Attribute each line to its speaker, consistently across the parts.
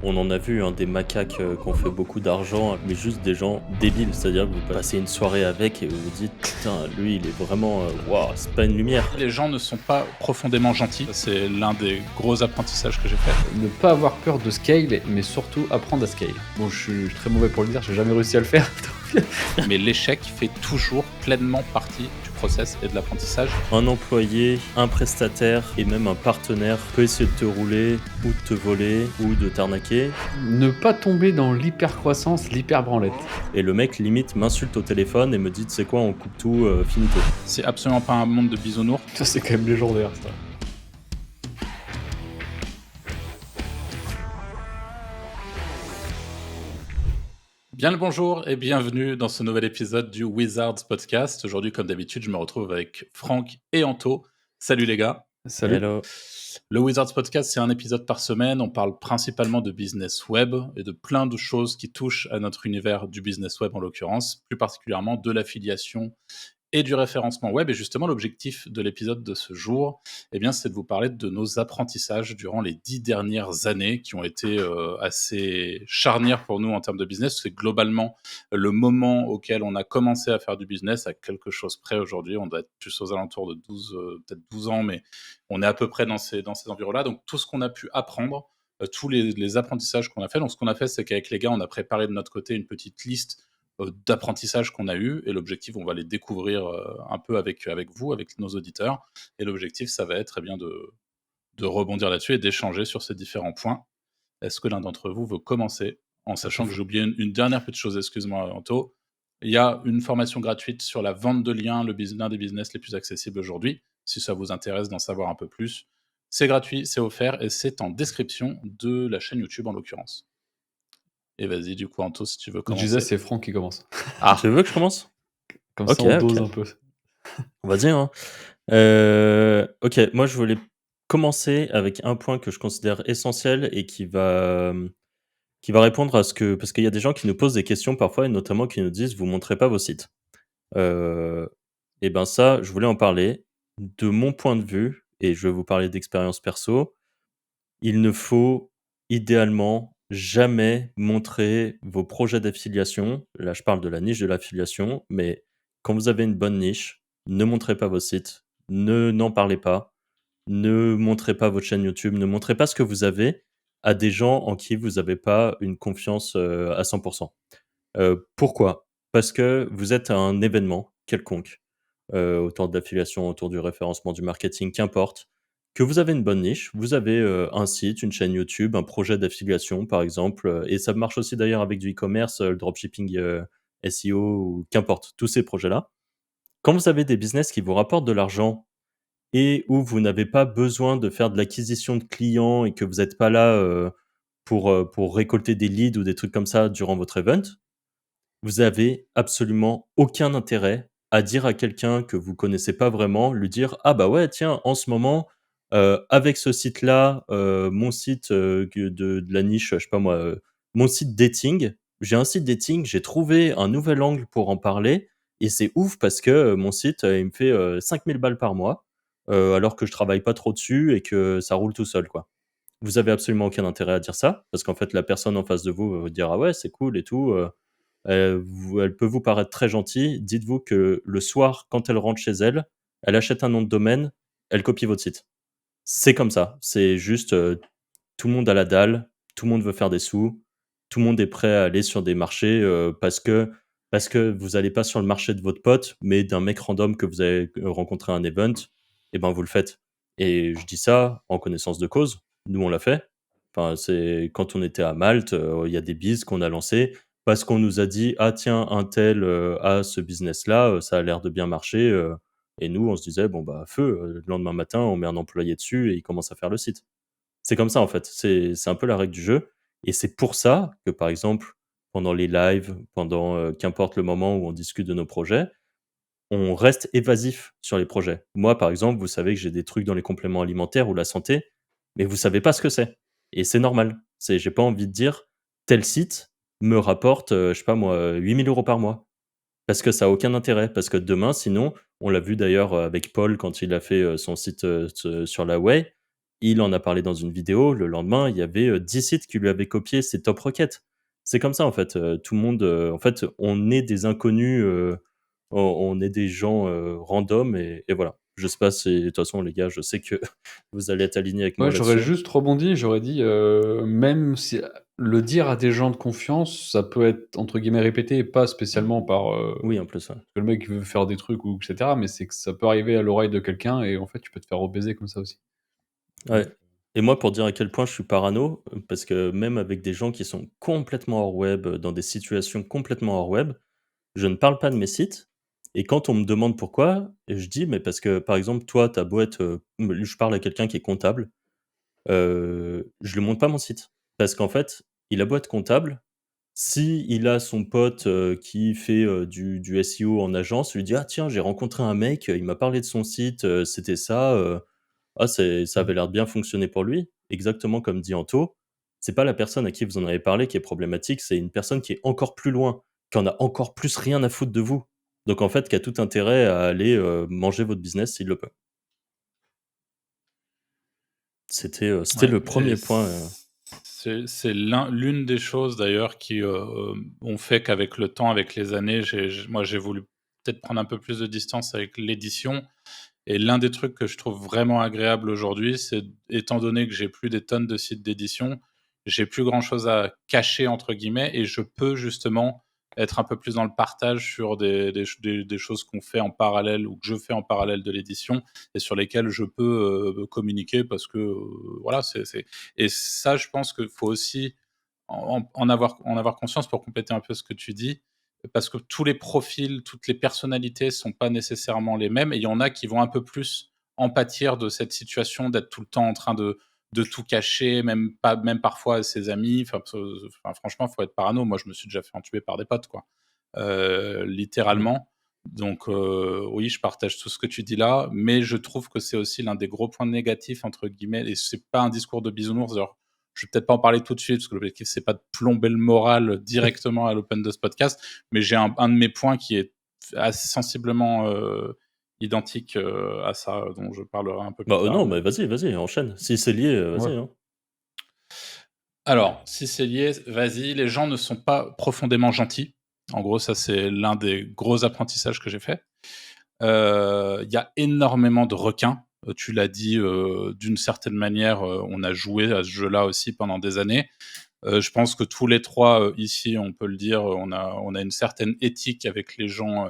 Speaker 1: On en a vu des macaques qui ont fait beaucoup d'argent, mais juste des gens débiles. C'est-à-dire que vous passez une soirée avec et vous vous dites: «Putain, lui, il est vraiment, waouh, c'est pas une lumière».
Speaker 2: Les gens ne sont pas profondément gentils. C'est l'un des gros apprentissages que j'ai fait.
Speaker 3: Ne pas avoir peur de scale, mais surtout apprendre à scale. Bon, je suis très mauvais pour le dire, j'ai jamais réussi à le faire.
Speaker 2: Mais l'échec fait toujours pleinement partie du process et de l'apprentissage.
Speaker 1: Un employé, un prestataire et même un partenaire peut essayer de te rouler ou de te voler ou de t'arnaquer
Speaker 3: Ne pas tomber dans l'hyper-croissance, l'hyper-branlette.
Speaker 1: et le mec limite m'insulte au téléphone et me dit: «Tu sais quoi? On coupe tout, finito».
Speaker 2: C'est absolument pas un monde de bisounours.
Speaker 3: Ça, c'est quand même légendaire, ça.
Speaker 2: Bien le bonjour et bienvenue dans ce nouvel épisode du Wizards Podcast. Aujourd'hui, comme d'habitude, je me retrouve avec Franck et Anto. Salut les gars.
Speaker 3: Salut.
Speaker 1: Hello.
Speaker 2: Le Wizards Podcast, c'est un épisode par semaine. On parle principalement de business web et de plein de choses qui touchent à notre univers du business web en l'occurrence, plus particulièrement de l'affiliation et du référencement web. Et justement, l'objectif de l'épisode de ce jour, eh bien, c'est de vous parler de nos apprentissages durant les 10 dernières années qui ont été assez charnières pour nous en termes de business. C'est globalement le moment auquel on a commencé à faire du business à quelque chose près aujourd'hui. On doit être plus aux alentours de 12, peut-être 12 ans, mais on est à peu près dans ces environs-là. Donc, tout ce qu'on a pu apprendre, tous les apprentissages qu'on a fait. Donc, ce qu'on a fait, c'est qu'avec les gars, on a préparé de notre côté une petite liste d'apprentissage qu'on a eu, et l'objectif, on va les découvrir un peu avec vous, avec nos auditeurs, et l'objectif, ça va être bien de rebondir là-dessus et d'échanger sur ces différents points. Est-ce que l'un d'entre vous veut commencer, en sachant que j'ai oublié une dernière petite chose, excuse-moi Anto, il y a une formation gratuite sur la vente de liens, l'un des business les plus accessibles aujourd'hui, si ça vous intéresse d'en savoir un peu plus. C'est gratuit, c'est offert, et c'est en description de la chaîne YouTube en l'occurrence. Et vas-y, du coup, Anto, si tu veux
Speaker 3: Je disais,
Speaker 2: commencer.
Speaker 3: c'est Franck qui commence.
Speaker 1: Tu veux que je commence?
Speaker 3: Comme ça,
Speaker 1: OK,
Speaker 3: on
Speaker 1: OK.
Speaker 3: dose un peu.
Speaker 1: Vas-y, hein. OK, moi je voulais commencer avec un point que je considère essentiel et qui va répondre à ce que parce qu'il y a des gens qui nous posent des questions parfois et notamment qui nous disent: «Vous montrez pas vos sites». Heu et ben ça, je voulais en parler. De mon point de vue et je vais vous parler d'expérience perso, il ne faut idéalement jamais montrer vos projets d'affiliation. Là, je parle de la niche de l'affiliation, mais quand vous avez une bonne niche, ne montrez pas vos sites, n'en parlez pas, ne montrez pas votre chaîne YouTube, ne montrez pas ce que vous avez à des gens en qui vous n'avez pas une confiance, à 100. Pourquoi? Parce que vous êtes à un événement quelconque, autour de l'affiliation, autour du référencement, du marketing, qu'importe, que vous avez une bonne niche, vous avez, un site, une chaîne YouTube, un projet d'affiliation par exemple, et ça marche aussi d'ailleurs avec du e-commerce, le dropshipping, SEO ou qu'importe, tous ces projets-là. Quand vous avez des business qui vous rapportent de l'argent et où vous n'avez pas besoin de faire de l'acquisition de clients et que vous n'êtes pas là, pour récolter des leads ou des trucs comme ça durant votre event, vous avez absolument aucun intérêt à dire à quelqu'un que vous connaissez pas vraiment, lui dire: «Ah bah ouais, tiens, en ce moment, avec ce site-là, mon site, que de la niche, je sais pas moi, mon site dating, j'ai un site dating, j'ai trouvé un nouvel angle pour en parler et c'est ouf parce que, mon site, il me fait, 5 000 balles par mois, alors que je travaille pas trop dessus et que ça roule tout seul, quoi». Vous avez absolument aucun intérêt à dire ça, parce qu'en fait, la personne en face de vous va vous dire: «Ah ouais, c'est cool et tout», vous elle peut vous paraître très gentille. Dites-vous que le soir, quand elle rentre chez elle, elle achète un nom de domaine, elle copie votre site. C'est comme ça. C'est juste, tout le monde a la dalle, tout le monde veut faire des sous, tout le monde est prêt à aller sur des marchés, parce que vous allez pas sur le marché de votre pote, mais d'un mec random que vous avez, rencontré à un event, et ben, vous le faites. Et je dis ça en connaissance de cause. Nous, on l'a fait. Enfin, c'est quand on était à Malte, il y a des bises qu'on a lancées parce qu'on nous a dit: «Ah tiens, untel, a ce business-là, ça a l'air de bien marcher», et nous, on se disait: «Bon, bah, feu, le lendemain matin, on met un employé dessus et il commence à faire le site». C'est comme ça, en fait. C'est un peu la règle du jeu et c'est pour ça que, par exemple, pendant les lives, pendant, qu'importe le moment où on discute de nos projets, on reste évasif sur les projets. Moi, par exemple, vous savez que j'ai des trucs dans les compléments alimentaires ou la santé, mais vous savez pas ce que c'est et c'est normal. J'ai pas envie de dire: «Tel site me rapporte, je sais pas moi, 8 000 € par mois». Parce que ça a aucun intérêt, parce que demain, sinon, on l'a vu d'ailleurs, avec Paul quand il a fait, son site, sur la Whey. il en a parlé dans une vidéo. Le lendemain, il y avait 10 sites qui lui avaient copié ses top requêtes. C'est comme ça, en fait. Tout le monde, en fait, on est des inconnus, on est des gens random et voilà. Je sais pas si, de toute façon, les gars, je sais que vous allez être alignés avec
Speaker 3: Ouais,
Speaker 1: moi
Speaker 3: j'aurais
Speaker 1: là-dessus.
Speaker 3: juste rebondi, j'aurais dit, même si le dire à des gens de confiance, ça peut être entre guillemets «répété» et pas spécialement par,
Speaker 1: Oui, en plus, ouais.
Speaker 3: que le mec veut faire des trucs ou et cetera, mais c'est que ça peut arriver à l'oreille de quelqu'un et en fait, tu peux te faire rebaiser comme ça aussi. Donc
Speaker 1: Ouais. Et moi, pour dire à quel point je suis parano, parce que même avec des gens qui sont complètement hors web, dans des situations complètement hors web, je ne parle pas de mes sites et quand on me demande pourquoi, je dis: «Mais parce que, par exemple, toi, tu as beau être», je parle à quelqu'un qui est comptable, je lui montre pas mon site. Parce qu'en fait, il a beau être comptable, si il a son pote, qui fait, du SEO en agence, il lui dit: «Ah tiens, j'ai rencontré un mec, il m'a parlé de son site, c'était ça, ah ça avait l'air de bien fonctionner pour lui». Exactement comme dit Anto, c'est pas la personne à qui vous en avez parlé qui est problématique, c'est une personne qui est encore plus loin, qui en a encore plus rien à foutre de vous. Donc en fait, qui a tout intérêt à aller, manger votre business s'il le peut. C'était
Speaker 2: Ouais,
Speaker 1: le
Speaker 2: et
Speaker 1: premier point,
Speaker 2: c'est l'une des choses d'ailleurs qui ont fait qu'avec le temps, avec les années, moi j'ai voulu peut-être prendre un peu plus de distance avec l'édition. Et l'un des trucs que je trouve vraiment agréable aujourd'hui, c'est étant donné que j'ai plus des tonnes de sites d'édition, j'ai plus grand chose à «cacher» entre guillemets et je peux justement être un peu plus dans le partage sur des choses qu'on fait en parallèle ou que je fais en parallèle de l'édition et sur lesquelles je peux, communiquer parce que, voilà, c'est et ça, je pense qu'il faut aussi en avoir conscience pour compléter un peu ce que tu dis, parce que tous les profils, toutes les personnalités sont pas nécessairement les mêmes et il y en a qui vont un peu plus en pâtir de cette situation d'être tout le temps en train de tout cacher, même parfois à ses amis. Enfin, franchement, faut être parano. Moi, je me suis déjà fait entuber par des potes, quoi,
Speaker 1: mmh.
Speaker 2: littéralement. Donc, oui, je partage tout ce que tu dis là, mais je trouve que c'est aussi l'un des gros points négatifs entre guillemets et c'est pas un discours de bisounours. D'ailleurs, je vais peut-être pas en parler tout de suite parce que l'objectif c'est pas de plomber le moral directement à l'open de ce podcast, mais j'ai un de mes points qui est assez sensiblement identique à ça, dont je parlerai un peu
Speaker 1: Bah,
Speaker 2: plus tard.
Speaker 1: non,
Speaker 2: Mais
Speaker 1: mais vas-y, vas-y, enchaîne. Si c'est lié,
Speaker 3: ouais.
Speaker 1: vas-y, hein.
Speaker 2: alors, si c'est lié, vas-y. Les gens ne sont pas profondément gentils. En gros, ça c'est l'un des gros apprentissages que j'ai fait. Il y a énormément de requins. Tu l'as dit, d'une certaine manière, on a joué à ce jeu-là aussi pendant des années. Je pense que tous les 3 ici, on peut le dire, on a une certaine éthique avec les gens,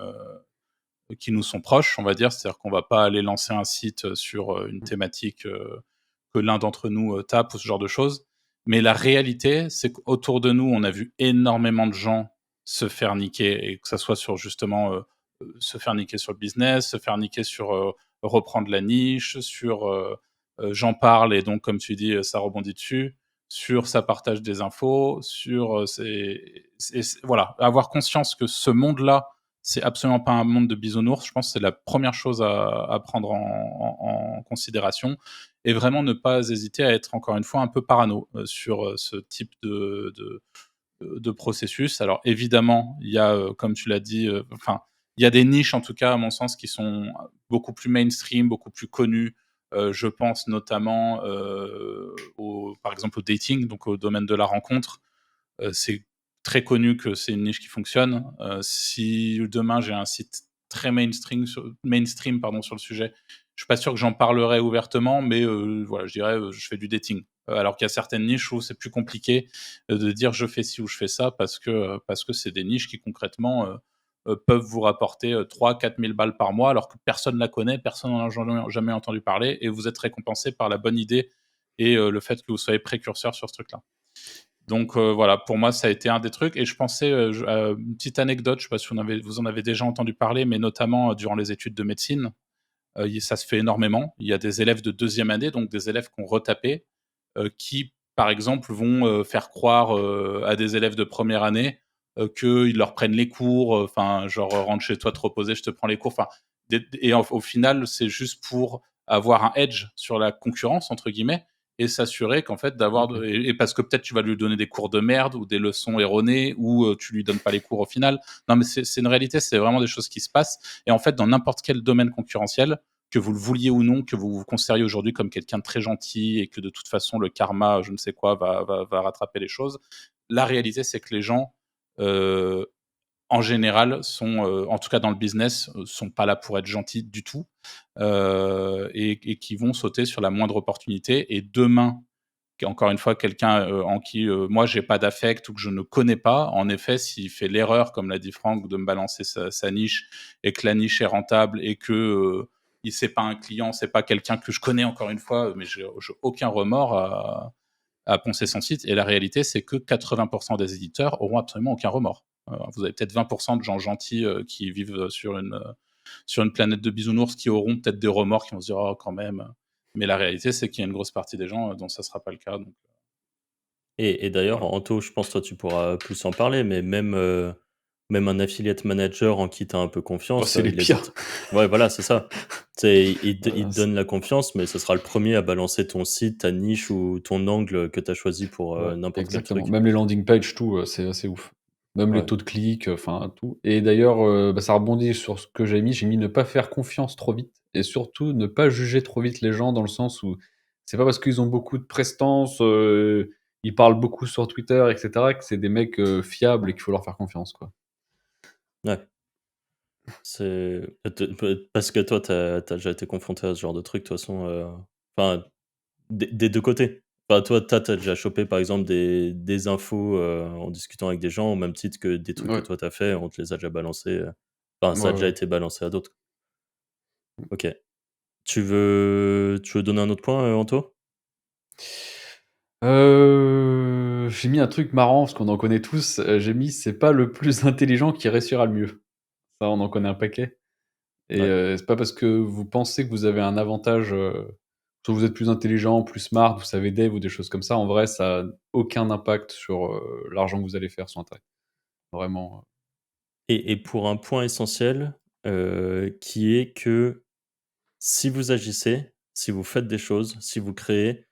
Speaker 2: qui nous sont proches, on va dire. C'est-à-dire qu'on va pas aller lancer un site, sur, une thématique, que l'un d'entre nous, tape ou ce genre de choses. Mais la réalité, c'est qu'autour de nous, on a vu énormément de gens se faire niquer et que ça soit sur justement, se faire niquer sur le business, se faire niquer sur, reprendre la niche, sur, j'en parle et donc comme tu dis, ça rebondit dessus, sur ça partage des infos, sur, voilà, avoir conscience que ce monde-là, c'est absolument pas un monde de bisounours. Je pense que c'est la première chose à prendre en considération et vraiment ne pas hésiter à être encore une fois un peu parano, sur, ce type de processus. Alors évidemment, il y a, comme tu l'as dit, enfin, il y a des niches en tout cas à mon sens qui sont beaucoup plus mainstream, beaucoup plus connues. Je pense notamment, par exemple au dating, donc au domaine de la rencontre. C'est très connu que c'est une niche qui fonctionne. Si demain j'ai un site très mainstream pardon, sur le sujet, je suis pas sûr que j'en parlerai ouvertement, mais voilà, je dirais, je fais du dating. Alors qu'il y a certaines niches où c'est plus compliqué, de dire je fais ci ou je fais ça parce que c'est des niches qui concrètement, peuvent vous rapporter, 3 000-4 000 balles par mois alors que personne la connaît, personne n'en a jamais entendu parler et vous êtes récompensé par la bonne idée et le fait que vous soyez précurseur sur ce truc-là. Donc voilà, pour moi, ça a été un des trucs et je pensais, une petite anecdote, je sais pas si vous en avez déjà entendu parler, mais notamment, durant les études de médecine, ça se fait énormément. Il y a des élèves de deuxième année, donc des élèves qui ont retapé, qui, par exemple, vont, faire croire, à des élèves de première année, qu'ils leur prennent les cours, enfin, genre: «Rentre chez toi te reposer, je te prends les cours». Enfin, et au final, c'est juste pour avoir un «edge» sur la «concurrence» entre guillemets et s'assurer qu'en fait d'avoir
Speaker 3: OK.
Speaker 2: de et parce que peut-être tu vas lui donner des cours de merde ou des leçons erronées ou, tu lui donnes pas les cours au final. Non, mais c'est une réalité, c'est vraiment des choses qui se passent et en fait, dans n'importe quel domaine concurrentiel, que vous le vouliez ou non, que vous vous considériez aujourd'hui comme quelqu'un de très gentil et que de toute façon le karma, je ne sais quoi, va rattraper les choses. La réalité, c'est que les gens, euh, en général, en tout cas dans le business, sont pas là pour être gentils du tout, et qui vont sauter sur la moindre opportunité. Et demain, encore une fois, quelqu'un en qui moi j'ai pas d'affect ou que je ne connais pas, en effet, s'il fait l'erreur, comme l'a dit Franck, de me balancer sa niche et que la niche est rentable et que c'est pas un client, c'est pas quelqu'un que je connais encore une fois, mais j'ai aucun remords à poncer son site. Et la réalité, c'est que 80% des éditeurs auront absolument aucun remords. Vous avez peut-être 20% de gens gentils qui vivent sur une planète de bisounours qui auront peut-être des remords, qui vont se dire oh quand même. Mais la réalité, c'est qu'il y a une grosse partie des gens dont ça sera pas le cas. Donc,
Speaker 1: Et d'ailleurs,
Speaker 2: voilà.
Speaker 1: Anto, je pense toi tu pourras plus en parler, mais même un affiliate manager en qui tu as un peu
Speaker 3: Oh,
Speaker 1: confiance,
Speaker 3: c'est les
Speaker 1: il
Speaker 3: pires.
Speaker 1: hésite. Ouais, voilà, c'est ça. Il te
Speaker 3: Voilà,
Speaker 1: donne la confiance, mais ce sera le premier à balancer ton site, ta niche ou ton angle que tu as choisi pour
Speaker 3: ouais,
Speaker 1: n'importe quel
Speaker 3: exactement.
Speaker 1: truc.
Speaker 3: Même les landing pages, tout, c'est assez ouf. Même les
Speaker 1: Ouais.
Speaker 3: taux de clics, enfin tout. Et d'ailleurs, ça rebondit sur ce que j'ai mis. J'ai mis ne pas faire confiance trop vite et surtout ne pas juger trop vite les gens dans le sens où c'est pas parce qu'ils ont beaucoup de prestance, ils parlent beaucoup sur Twitter, et cetera, que c'est des mecs, fiables et qu'il faut leur faire confiance, quoi.
Speaker 1: Ouais. C'est parce que toi, tu as déjà été confronté à ce genre de truc, de toute façon, enfin, des 2 côtés. Enfin, toi, tu as déjà chopé, par exemple, des infos, en discutant avec des gens, au même titre que des trucs que
Speaker 3: Ouais,
Speaker 1: toi, tu as fait, on te les a déjà balancés, enfin,
Speaker 3: ouais,
Speaker 1: ça a déjà
Speaker 3: ouais.
Speaker 1: été balancé à d'autres. OK. Tu veux donner un autre point, Anto?
Speaker 3: J'ai mis un truc marrant parce qu'on en connaît tous, j'ai mis: «C'est pas le plus intelligent qui réussira le mieux». Ça, on en connaît un paquet et
Speaker 1: Ouais.
Speaker 3: c'est pas parce que vous pensez que vous avez un avantage, soit vous êtes plus intelligent, plus smart, vous savez dev ou des choses comme ça, en vrai, ça a aucun impact sur, l'argent que vous allez faire sur internet. Vraiment,
Speaker 1: Et pour un point essentiel, qui est que si vous agissez, si vous faites des choses, si vous créez,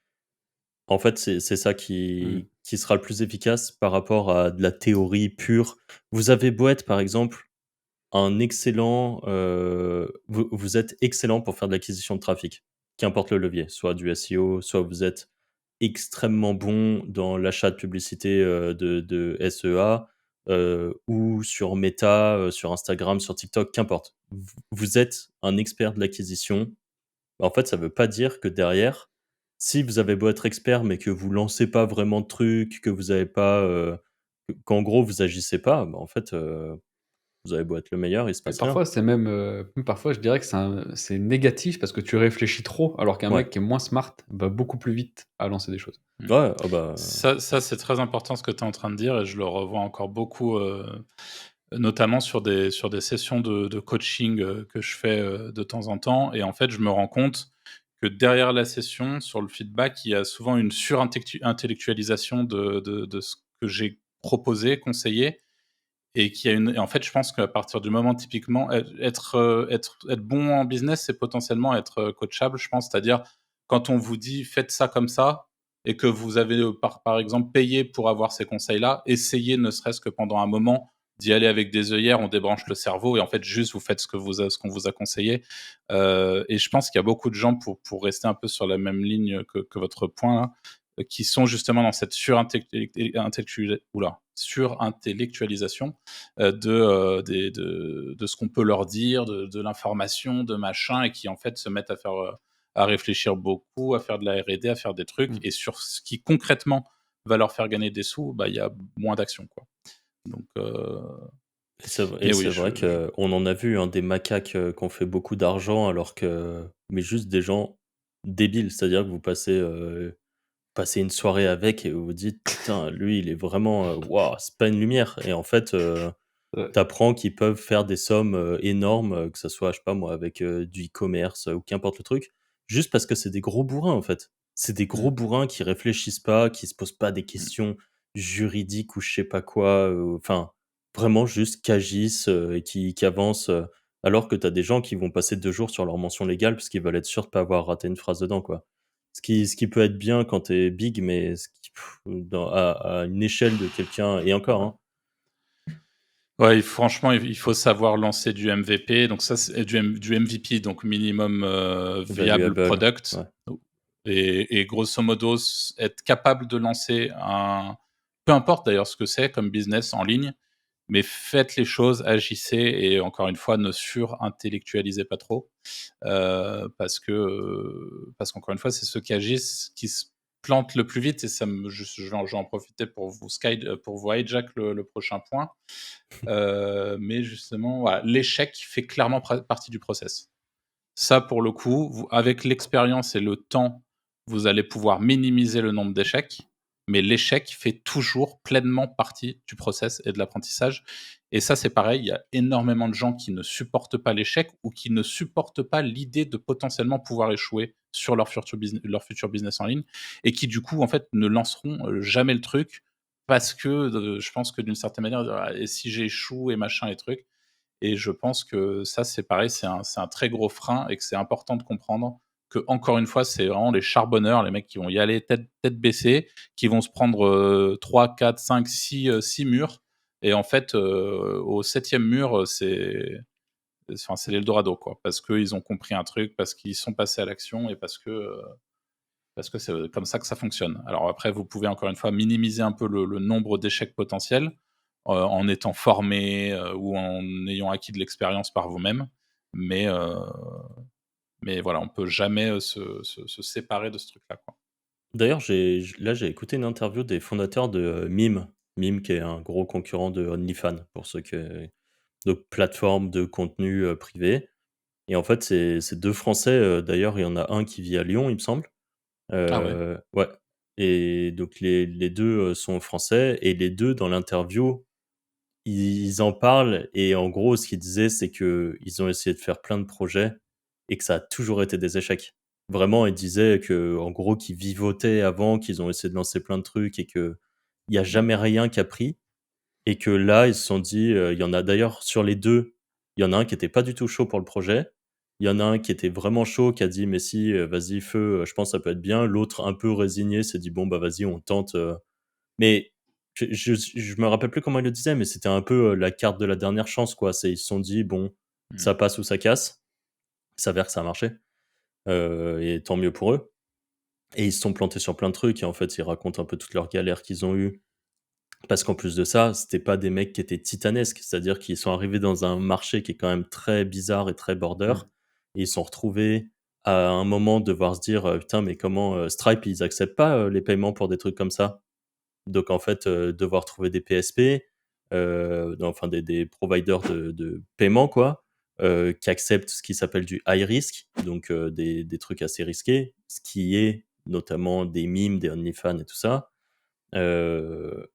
Speaker 1: en fait, c'est ça
Speaker 3: mmh,
Speaker 1: qui sera le plus efficace par rapport à de la théorie pure. Vous avez beau être, par exemple, un excellent, vous êtes excellent pour faire de l'acquisition de trafic, qu'importe le levier, soit du SEO, soit vous êtes extrêmement bon dans l'achat de publicité, de SEA, ou sur Meta, sur Instagram, sur TikTok, qu'importe. Vous êtes un expert de l'acquisition. En fait, ça veut pas dire que derrière, si vous avez beau être expert, mais que vous lancez pas vraiment de trucs, que vous avez pas, qu'en gros vous agissez pas, bah, en fait, vous avez beau être le meilleur, il se
Speaker 3: et
Speaker 1: passe rien.
Speaker 3: parfois, c'est même parfois, je dirais que c'est négatif parce que tu réfléchis trop, alors qu'un
Speaker 1: Ouais.
Speaker 3: mec qui est moins smart va beaucoup plus vite à lancer des choses.
Speaker 1: Ouais, ah bah,
Speaker 2: Ça c'est très important ce que tu es en train de dire et je le revois encore beaucoup, notamment sur des sessions de coaching que je fais de temps en temps. Et en fait, je me rends compte que derrière la session, sur le feedback, il y a souvent une surintellectualisation de ce que j'ai proposé, conseillé. Et en fait, je pense qu'à partir du moment typiquement, être bon en business, c'est potentiellement être coachable, je pense. C'est-à-dire, quand on vous dit faites ça comme ça, et que vous avez par exemple payé pour avoir ces conseils-là, essayez ne serait-ce que pendant un moment d'y aller avec des œillères, on débranche le cerveau et en fait juste vous faites ce qu'on vous a conseillé. Et je pense qu'il y a beaucoup de gens pour rester un peu sur la même ligne que votre point là, qui sont justement dans cette surintellectualisation de ce qu'on peut leur dire, de l'information, de machin, et qui en fait se mettent à réfléchir beaucoup, à faire de la R&D, à faire des trucs,
Speaker 3: Mmh.
Speaker 2: et sur ce qui concrètement va leur faire gagner des sous, bah il y a moins d'action quoi. Donc
Speaker 1: et
Speaker 2: mais
Speaker 1: c'est
Speaker 2: oui,
Speaker 1: vrai qu'on en a vu, hein, des macaques, qui ont fait beaucoup d'argent alors que mais juste des gens débiles. C'est-à-dire que vous passez une soirée avec et vous vous dites: «Putain, lui, il est vraiment, waouh, c'est pas une lumière» et en fait,
Speaker 3: Ouais.
Speaker 1: tu qu'ils peuvent faire des sommes, énormes, que ça soit, je sais pas moi, avec, du e-commerce, ou qu'importe le truc, juste parce que c'est des gros bourrins, en fait. C'est des gros
Speaker 3: Mmh.
Speaker 1: bourrins qui réfléchissent pas, qui se posent pas des
Speaker 3: Mmh.
Speaker 1: questions juridiques ou je sais pas quoi, enfin, vraiment juste qu'agissent, et qui avancent, alors que tu as des gens qui vont passer 2 jours sur leur mention légale parce qu'ils veulent être sûrs de pas avoir raté une phrase dedans, quoi. Ce qui peut être bien quand tu es big, mais ce qui dans à une échelle de quelqu'un et encore,
Speaker 2: ouais.
Speaker 1: hein.
Speaker 2: Ouais, franchement, il faut savoir lancer du MVP. Donc ça, c'est du MVP, donc minimum viable
Speaker 1: Valuable,
Speaker 2: product.
Speaker 1: ouais.
Speaker 2: Et grosso modo, être capable de lancer peu importe d'ailleurs ce que c'est comme business en ligne, mais faites les choses, agissez et encore une fois, ne surintellectualisez pas trop. Parce qu'encore une fois, c'est ceux qui agissent qui se plantent le plus vite et je vais en profiter pour pour vous hijack le prochain point. Mais justement, voilà, l'échec fait clairement partie du process. Ça, pour le coup, avec l'expérience et le temps, vous allez pouvoir minimiser le nombre d'échecs, mais l'échec fait toujours pleinement partie du process et de l'apprentissage. Et ça, c'est pareil, il y a énormément de gens qui ne supportent pas l'échec ou qui ne supportent pas l'idée de potentiellement pouvoir échouer sur leur futur business en ligne et qui, du coup, en fait, ne lanceront jamais le truc parce que je pense que d'une certaine manière, ah, et si j'échoue et machin et truc. Et je pense que ça, c'est pareil, c'est un très gros frein et que c'est important de comprendre que encore une fois, c'est vraiment les charbonneurs, les mecs qui vont y aller tête baissée, qui vont se prendre 3, 4, 5, 6 murs. Et en fait, au septième mur, c'est l'Eldorado, quoi. Parce qu'ils ont compris un truc, parce qu'ils sont passés à l'action et parce que c'est comme ça que ça fonctionne. Alors après, vous pouvez encore une fois minimiser un peu le nombre d'échecs potentiels en étant formé ou en ayant acquis de l'expérience par vous-même. Mais, euh, mais voilà, on peut jamais se séparer de ce truc-là, quoi.
Speaker 1: D'ailleurs, j'ai écouté une interview des fondateurs de, Mime. Mime qui est un gros concurrent de OnlyFans pour ceux qui donc plateforme de contenu, privé et en fait, c'est 2 Français, d'ailleurs, il y en a un qui vit à Lyon, il me semble.
Speaker 2: Ah ouais.
Speaker 1: Ouais et donc les 2 sont français et les 2 dans l'interview, ils en parlent et en gros, ce qu'ils disaient, c'est qu'ils ont essayé de faire plein de projets et que ça a toujours été des échecs. Vraiment, ils disaient qu'en gros, qu'ils vivotaient avant, qu'ils ont essayé de lancer plein de trucs et qu'il y a
Speaker 2: Mm.
Speaker 1: jamais rien qui a pris et que là, ils se sont dit, il y en a d'ailleurs sur les 2, il y en a un qui était pas du tout chaud pour le projet. Il y en a un qui était vraiment chaud, qui a dit: «Mais si, vas-y feu, je pense que ça peut être bien». L'autre un peu résigné s'est dit: «Bon, bah, vas-y, on tente», mais je me rappelle plus comment il le disait, mais c'était un peu, la carte de la dernière chance, quoi. C'est ils se sont dit: «Bon,
Speaker 2: Mm.
Speaker 1: ça passe ou ça casse». Il s'avère que ça a marché, et tant mieux pour eux et ils se sont plantés sur plein de trucs et en fait, ils racontent un peu toutes leurs galères qu'ils ont eues. Parce qu'en plus de ça, c'était pas des mecs qui étaient titanesques, c'est-à-dire qu'ils sont arrivés dans un marché qui est quand même très bizarre et très border
Speaker 3: Mmh.
Speaker 1: et ils se sont retrouvés à un moment devoir se dire, «Putain, mais comment, Stripe, ils acceptent pas, les paiements pour des trucs comme ça». Donc en fait, devoir trouver des PSP, non, enfin des providers de paiement quoi, qui acceptent ce qui s'appelle du high risk, donc des trucs assez risqués, ce qui est notamment des mimes, des OnlyFans et tout ça. Heu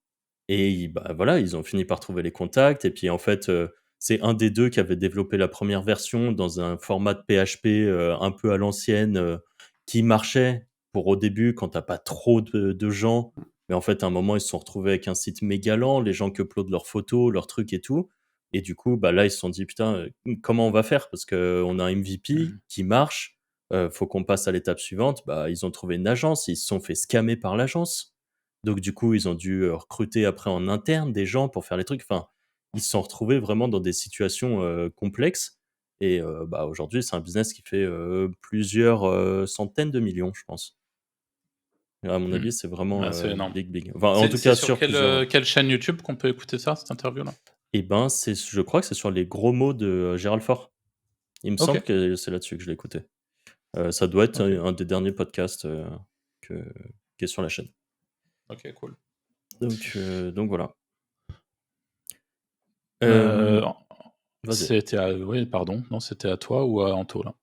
Speaker 1: bah, voilà, ils ont fini par trouver les contacts et puis en fait, c'est un des 2 qui avait développé la première version dans un format de PHP, un peu à l'ancienne, qui marchait pour au début quand tu as pas trop de gens. Mais en fait, à un moment, ils se sont retrouvés avec un site méga lent, les gens qui uploadent leurs photos, leurs trucs et tout et du coup, bah, là, ils se sont dit: «Putain, comment on va faire?» parce qu'on a un MVP
Speaker 2: Mhm.
Speaker 1: qui marche, faut qu'on passe à l'étape suivante. Bah, ils ont trouvé une agence, ils se sont fait scammer par l'agence. Donc du coup, ils ont dû, recruter après en interne des gens pour faire les trucs. Enfin, ils se sont retrouvés vraiment dans des situations, complexes et bah, aujourd'hui, c'est un business qui fait, plusieurs, centaines de millions, je pense. À mon
Speaker 2: Mm.
Speaker 1: avis, c'est vraiment,
Speaker 2: Ouais, c'est énorme.
Speaker 1: big, big. Enfin, en
Speaker 2: C'est
Speaker 1: tout
Speaker 2: c'est
Speaker 1: cas,
Speaker 2: sur
Speaker 1: sur plusieurs
Speaker 2: quelle chaîne YouTube qu'on peut écouter ça, cette interview-là?
Speaker 1: et ben, c'est je crois que c'est sur les gros mots de, Gérald Faure. Il me
Speaker 2: Ok,
Speaker 1: semble que c'est là-dessus que je l'ai écouté. Ça doit être
Speaker 2: ok,
Speaker 1: un des derniers podcasts, que qui est sur la chaîne.
Speaker 2: ok, cool.
Speaker 1: Donc voilà.
Speaker 2: Euh,
Speaker 1: Hem, vas-y.
Speaker 2: oui, pardon, non, c'était à toi ou à Anto, là?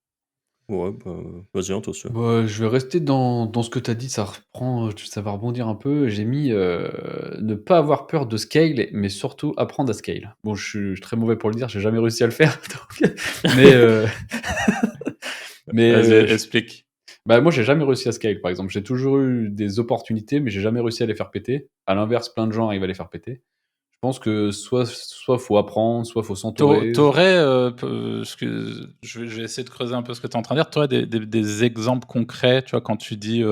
Speaker 1: Ouais, bah, vas-y, Anto, si tu veux.
Speaker 3: Bah, je vais rester dans ce que tu as dit, ça reprend, ça va rebondir un peu. J'ai mis, ne pas avoir peur de scale, mais surtout apprendre à scale. Bon, je suis très mauvais pour le dire, j'ai jamais réussi à le faire, donc mais
Speaker 2: Vas-y,
Speaker 3: je
Speaker 2: explique.
Speaker 3: bah, moi, j'ai jamais réussi à scale, par exemple. J'ai toujours eu des opportunités, mais j'ai jamais réussi à les faire péter. À l'inverse, plein de gens arrivent à les faire péter. Je pense que soit faut apprendre, soit faut s'entourer.
Speaker 2: T'aurais, je vais essayer de creuser un peu ce que tu es en train de dire. T'aurais des exemples concrets, tu vois, quand tu dis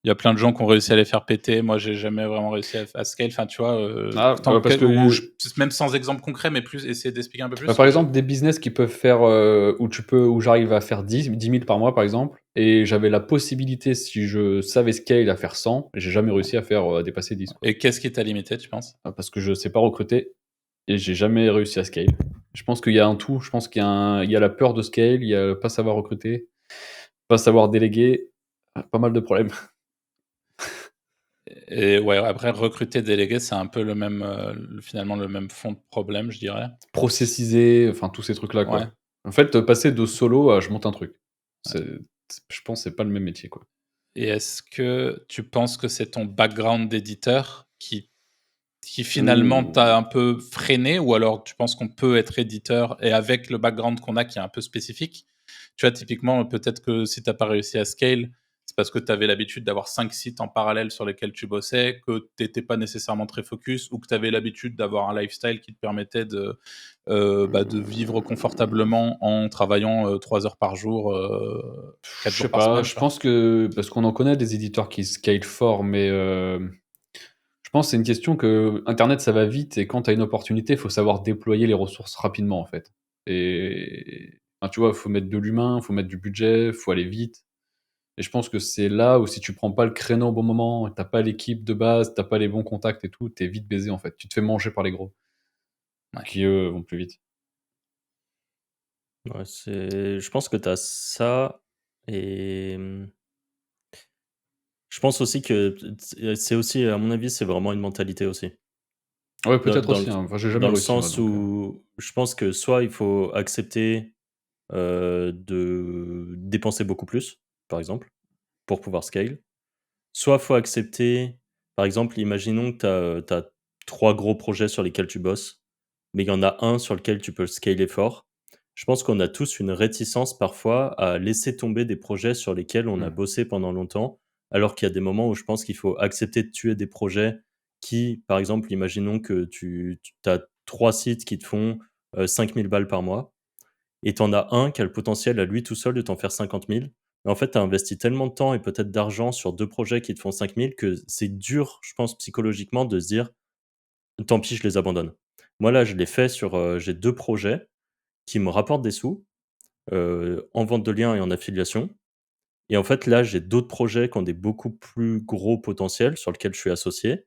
Speaker 2: Il y a plein de gens qui ont réussi à les faire péter. Moi, j'ai jamais vraiment réussi à scale. Enfin, tu vois,
Speaker 3: Ah, parce que
Speaker 2: même sans exemple concret, mais plus essayer d'expliquer un peu plus.
Speaker 3: par exemple, des business qui peuvent faire, où j'arrive à faire 10 000 par mois, par exemple, et j'avais la possibilité, si je savais scale, à faire 100, et j'ai jamais réussi à faire, à dépasser 10, quoi.
Speaker 2: Et qu'est-ce qui t'a limité, tu penses?
Speaker 3: Parce que je sais pas recruter et j'ai jamais réussi à scale. Je pense qu'il y a un tout. Je pense il y a la peur de scale, il y a pas savoir recruter, pas savoir déléguer, pas mal de problèmes.
Speaker 2: Et ouais, après recruter, déléguer, c'est un peu le même, finalement le même fond de problème, je dirais.
Speaker 3: Processiser, enfin tous ces trucs-là,
Speaker 2: Ouais.
Speaker 3: quoi. En fait, passer de solo à je monte un truc. C'est je pense c'est pas le même métier, quoi.
Speaker 2: Et est-ce que tu penses que c'est ton background d'éditeur qui finalement t'a
Speaker 3: Ouh!
Speaker 2: un peu freiné, ou alors tu penses qu'on peut être éditeur et avec le background qu'on a qui est un peu spécifique? Tu vois, typiquement, peut-être que si tu as pas réussi à scale, c'est parce que tu avais l'habitude d'avoir 5 sites en parallèle sur lesquels tu bossais, que tu étais pas nécessairement très focus, ou que tu avais l'habitude d'avoir un lifestyle qui te permettait de vivre confortablement en travaillant, 3 heures par jour, 4
Speaker 3: Je sais
Speaker 2: jours par
Speaker 3: pas,
Speaker 2: semaine,
Speaker 3: je
Speaker 2: tu vois?
Speaker 3: pense que parce qu'on en connaît des éditeurs qui scale fort, mais je pense que c'est une question que internet ça va vite et quand tu as une opportunité, il faut savoir déployer les ressources rapidement, en fait. Et enfin, tu vois, il faut mettre de l'humain, il faut mettre du budget, il faut aller vite. Et je pense que c'est là où si tu prends pas le créneau au bon moment, tu pas l'équipe de base, tu pas les bons contacts et tout, tu es vite baisé, en fait. Tu te fais manger par les gros,
Speaker 2: Ouais.
Speaker 3: qui eux vont plus vite.
Speaker 1: Ouais, je pense que tu as ça et je pense aussi que c'est aussi, à mon avis, c'est vraiment une mentalité aussi.
Speaker 3: Ouais,
Speaker 1: Dans
Speaker 3: peut-être
Speaker 1: dans le
Speaker 3: aussi, hein. Enfin, j'ai jamais
Speaker 1: dans le
Speaker 3: réussi moi
Speaker 1: sens
Speaker 3: donc
Speaker 1: où je pense que soit il faut accepter, de dépenser beaucoup plus, par exemple, pour pouvoir scale. Soit faut accepter, par exemple, imaginons que tu as 3 gros projets sur lesquels tu bosses, mais il y en a un sur lequel tu peux scaler fort. Je pense qu'on a tous une réticence parfois à laisser tomber des projets sur lesquels on a
Speaker 3: mmh.
Speaker 1: bossé pendant longtemps, alors qu'il y a des moments où je pense qu'il faut accepter de tuer des projets qui, par exemple, imaginons que tu as 3 sites qui te font, 5 000 balles par mois et tu en as un qui a le potentiel à lui tout seul de t'en faire 50 000. Mais en fait, tu as investi tellement de temps et peut-être d'argent sur 2 projets qui te font 5 000 que c'est dur, je pense, psychologiquement de se dire: «Tant pis, je les abandonne». Moi, là, je l'ai fait sur, j'ai 2 projets qui me rapportent des sous, en vente de liens et en affiliation. Et en fait, là, j'ai d'autres projets qui ont des beaucoup plus gros potentiels sur lesquels je suis associé.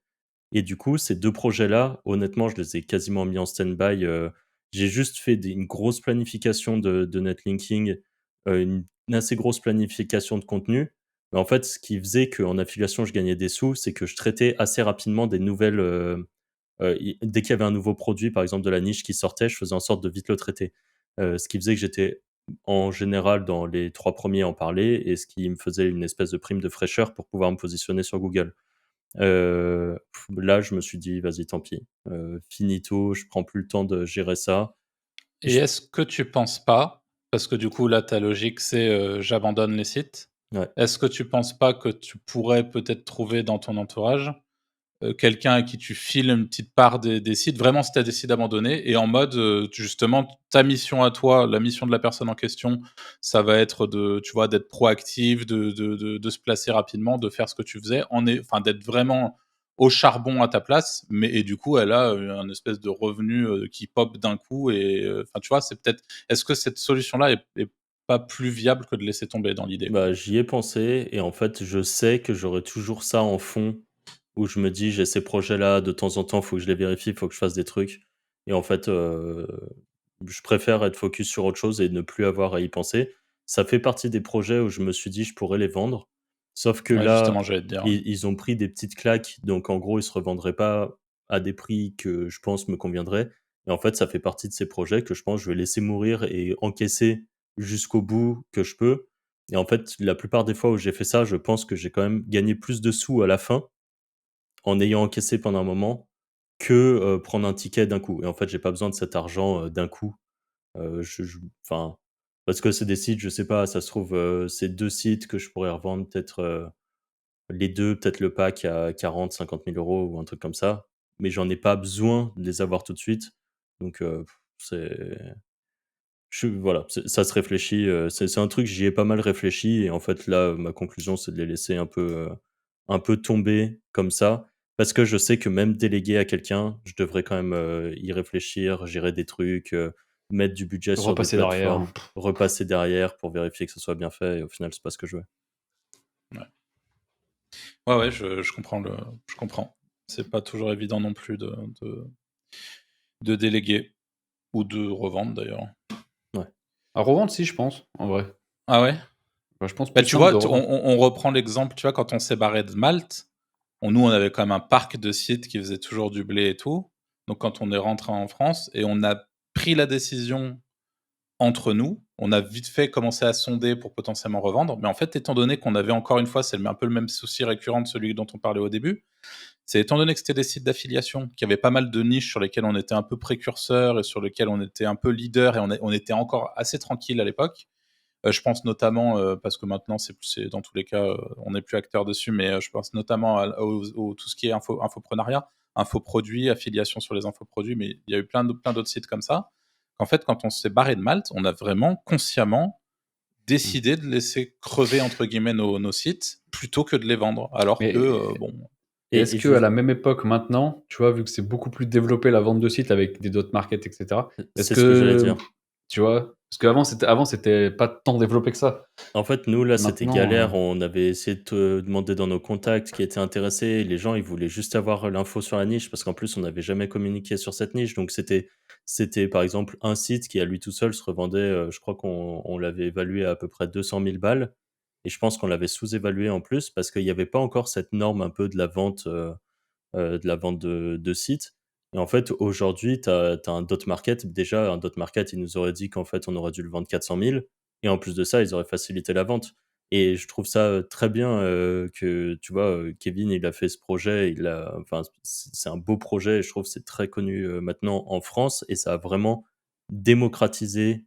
Speaker 1: Et du coup, ces 2 projets-là, honnêtement, je les ai quasiment mis en stand-by, j'ai juste fait une grosse planification de netlinking, une assez grosse planification de contenu. Mais en fait, ce qui faisait qu'en affiliation, je gagnais des sous, c'est que je traitais assez rapidement des nouvelles, i dès qu'il y avait un nouveau produit, par exemple de la niche qui sortait, je faisais en sorte de vite le traiter. Ce qui faisait que j'étais en général dans les 3 premiers à en parler et ce qui me faisait une espèce de prime de fraîcheur pour pouvoir me positionner sur Google. Là, je me suis dit: «Vas-y, tant pis, finito, je prends plus le temps de gérer ça».
Speaker 2: Et
Speaker 1: Je
Speaker 2: est-ce que tu penses pas, parce que du coup là ta logique c'est, j'abandonne les sites.
Speaker 1: Ouais.
Speaker 2: Est-ce que tu penses pas que tu pourrais peut-être trouver dans ton entourage, quelqu'un à qui tu files une petite part des sites, vraiment si tu as décidé d'abandonner, et en mode, justement ta mission à toi, la mission de la personne en question, ça va être de, tu vois, d'être proactif, de se placer rapidement, de faire ce que tu faisais, enfin d'être vraiment au charbon à ta place, mais et du coup elle a, un espèce de revenu, qui pop d'un coup, et enfin tu vois, c'est peut-être, est-ce que cette solution-là est pas plus viable que de laisser tomber dans l'idée, quoi?
Speaker 1: Bah, j'y ai pensé et en fait, je sais que j'aurai toujours ça en fond où je me dis: «J'ai ces projets-là, de temps en temps, faut que je les vérifie, faut que je fasse des trucs» et en fait, je préfère être focus sur autre chose et ne plus avoir à y penser. Ça fait partie des projets où je me suis dit: «Je pourrais les vendre». Sauf que
Speaker 2: Ouais, justement,
Speaker 1: là,
Speaker 2: j'allais te dire, ouais.
Speaker 1: ils ont pris des petites claques, donc en gros, ils se revendraient pas à des prix que je pense me conviendraient et en fait, ça fait partie de ces projets que je pense je vais laisser mourir et encaisser jusqu'au bout que je peux et en fait, la plupart des fois où j'ai fait ça, je pense que j'ai quand même gagné plus de sous à la fin, en ayant encaissé pendant un moment, que, prendre un ticket d'un coup et en fait, j'ai pas besoin de cet argent, d'un coup. Je enfin, parce que c'est des sites, je sais pas, ça se trouve, c'est 2 sites que je pourrais revendre peut-être, les 2, peut-être le pack à 40 000 50 000 € ou un truc comme ça, mais j'en ai pas besoin de les avoir tout de suite. Donc, c'est voilà, ça se réfléchit, c'est un truc, j'y ai pas mal réfléchi et en fait là, ma conclusion, c'est de les laisser un peu, un peu tomber comme ça, parce que je sais que même déléguer à quelqu'un, je devrais quand même, y réfléchir, gérer des trucs, mettre du budget sur des
Speaker 3: Repasser derrière.
Speaker 1: plateformes, repasser derrière pour vérifier que ce soit bien fait et au final, c'est pas ce que je veux.
Speaker 2: Ouais. Ouais, je comprends je comprends. C'est pas toujours évident non plus de déléguer ou de revendre d'ailleurs.
Speaker 1: Ouais.
Speaker 3: À revendre, si, je pense, en vrai.
Speaker 2: Ah ouais?
Speaker 3: Bah, je pense
Speaker 2: Bah,
Speaker 3: plus
Speaker 2: tu
Speaker 3: simple
Speaker 2: vois,
Speaker 3: de revendre.
Speaker 2: on reprend l'exemple, tu vois, quand on s'est barré de Malte, nous, on avait quand même un parc de sites qui faisait toujours du blé et tout. Donc quand on est rentré en France et on a pris la décision entre nous, on a vite fait commencer à sonder pour potentiellement revendre. Mais en fait, étant donné qu'on avait encore une fois, c'est un peu le même souci récurrent de celui dont on parlait au début, c'est étant donné que c'était des sites d'affiliation, qu'il y avait pas mal de niches sur lesquelles on était un peu précurseur et sur lesquelles on était un peu leader et on était encore assez tranquille à l'époque. Je pense notamment, parce que maintenant c'est dans tous les cas, on n'est plus acteur dessus, mais je pense notamment au tout ce qui est infoprenariat, infoproduits, affiliation sur les infoproduits, mais il y a eu plein d'autres sites comme ça. En fait, quand on s'est barré de Malte, on a vraiment consciemment
Speaker 1: Mmh.
Speaker 2: décidé de laisser «crever» entre guillemets nos sites, plutôt que de les vendre. Alors que,
Speaker 3: Mais
Speaker 2: bon,
Speaker 3: est-ce
Speaker 1: Et
Speaker 3: qu'à la même époque, maintenant, tu vois, vu que c'est beaucoup plus développé la vente de sites avec des dot market, et cetera, est-ce
Speaker 1: c'est ce que j'allais
Speaker 3: que,
Speaker 1: dire.
Speaker 3: tu vois? Parce qu'avant, c'était pas tant développé que ça.
Speaker 1: En fait, nous, là, c'était
Speaker 3: Maintenant,
Speaker 1: galère. On avait essayé de te demander dans nos contacts qui étaient intéressés. Les gens, ils voulaient juste avoir l'info sur la niche parce qu'en plus, on n'avait jamais communiqué sur cette niche. Donc, c'était par exemple un site qui, à lui tout seul, se revendait, je crois qu'on l'avait évalué à peu près 200 000 balles. Et je pense qu'on l'avait sous-évalué en plus parce qu'il n'y avait pas encore cette norme un peu de la vente de sites. Et en fait, aujourd'hui, tu as un dot market. Déjà, un dot market, ils nous auraient dit qu'en fait, on aurait dû le vendre 400 000 et en plus de ça, ils auraient facilité la vente et je trouve ça, très bien, que tu vois, Kevin, il a fait ce projet, enfin, c'est un beau projet et je trouve que c'est très connu, maintenant en France et ça a vraiment démocratisé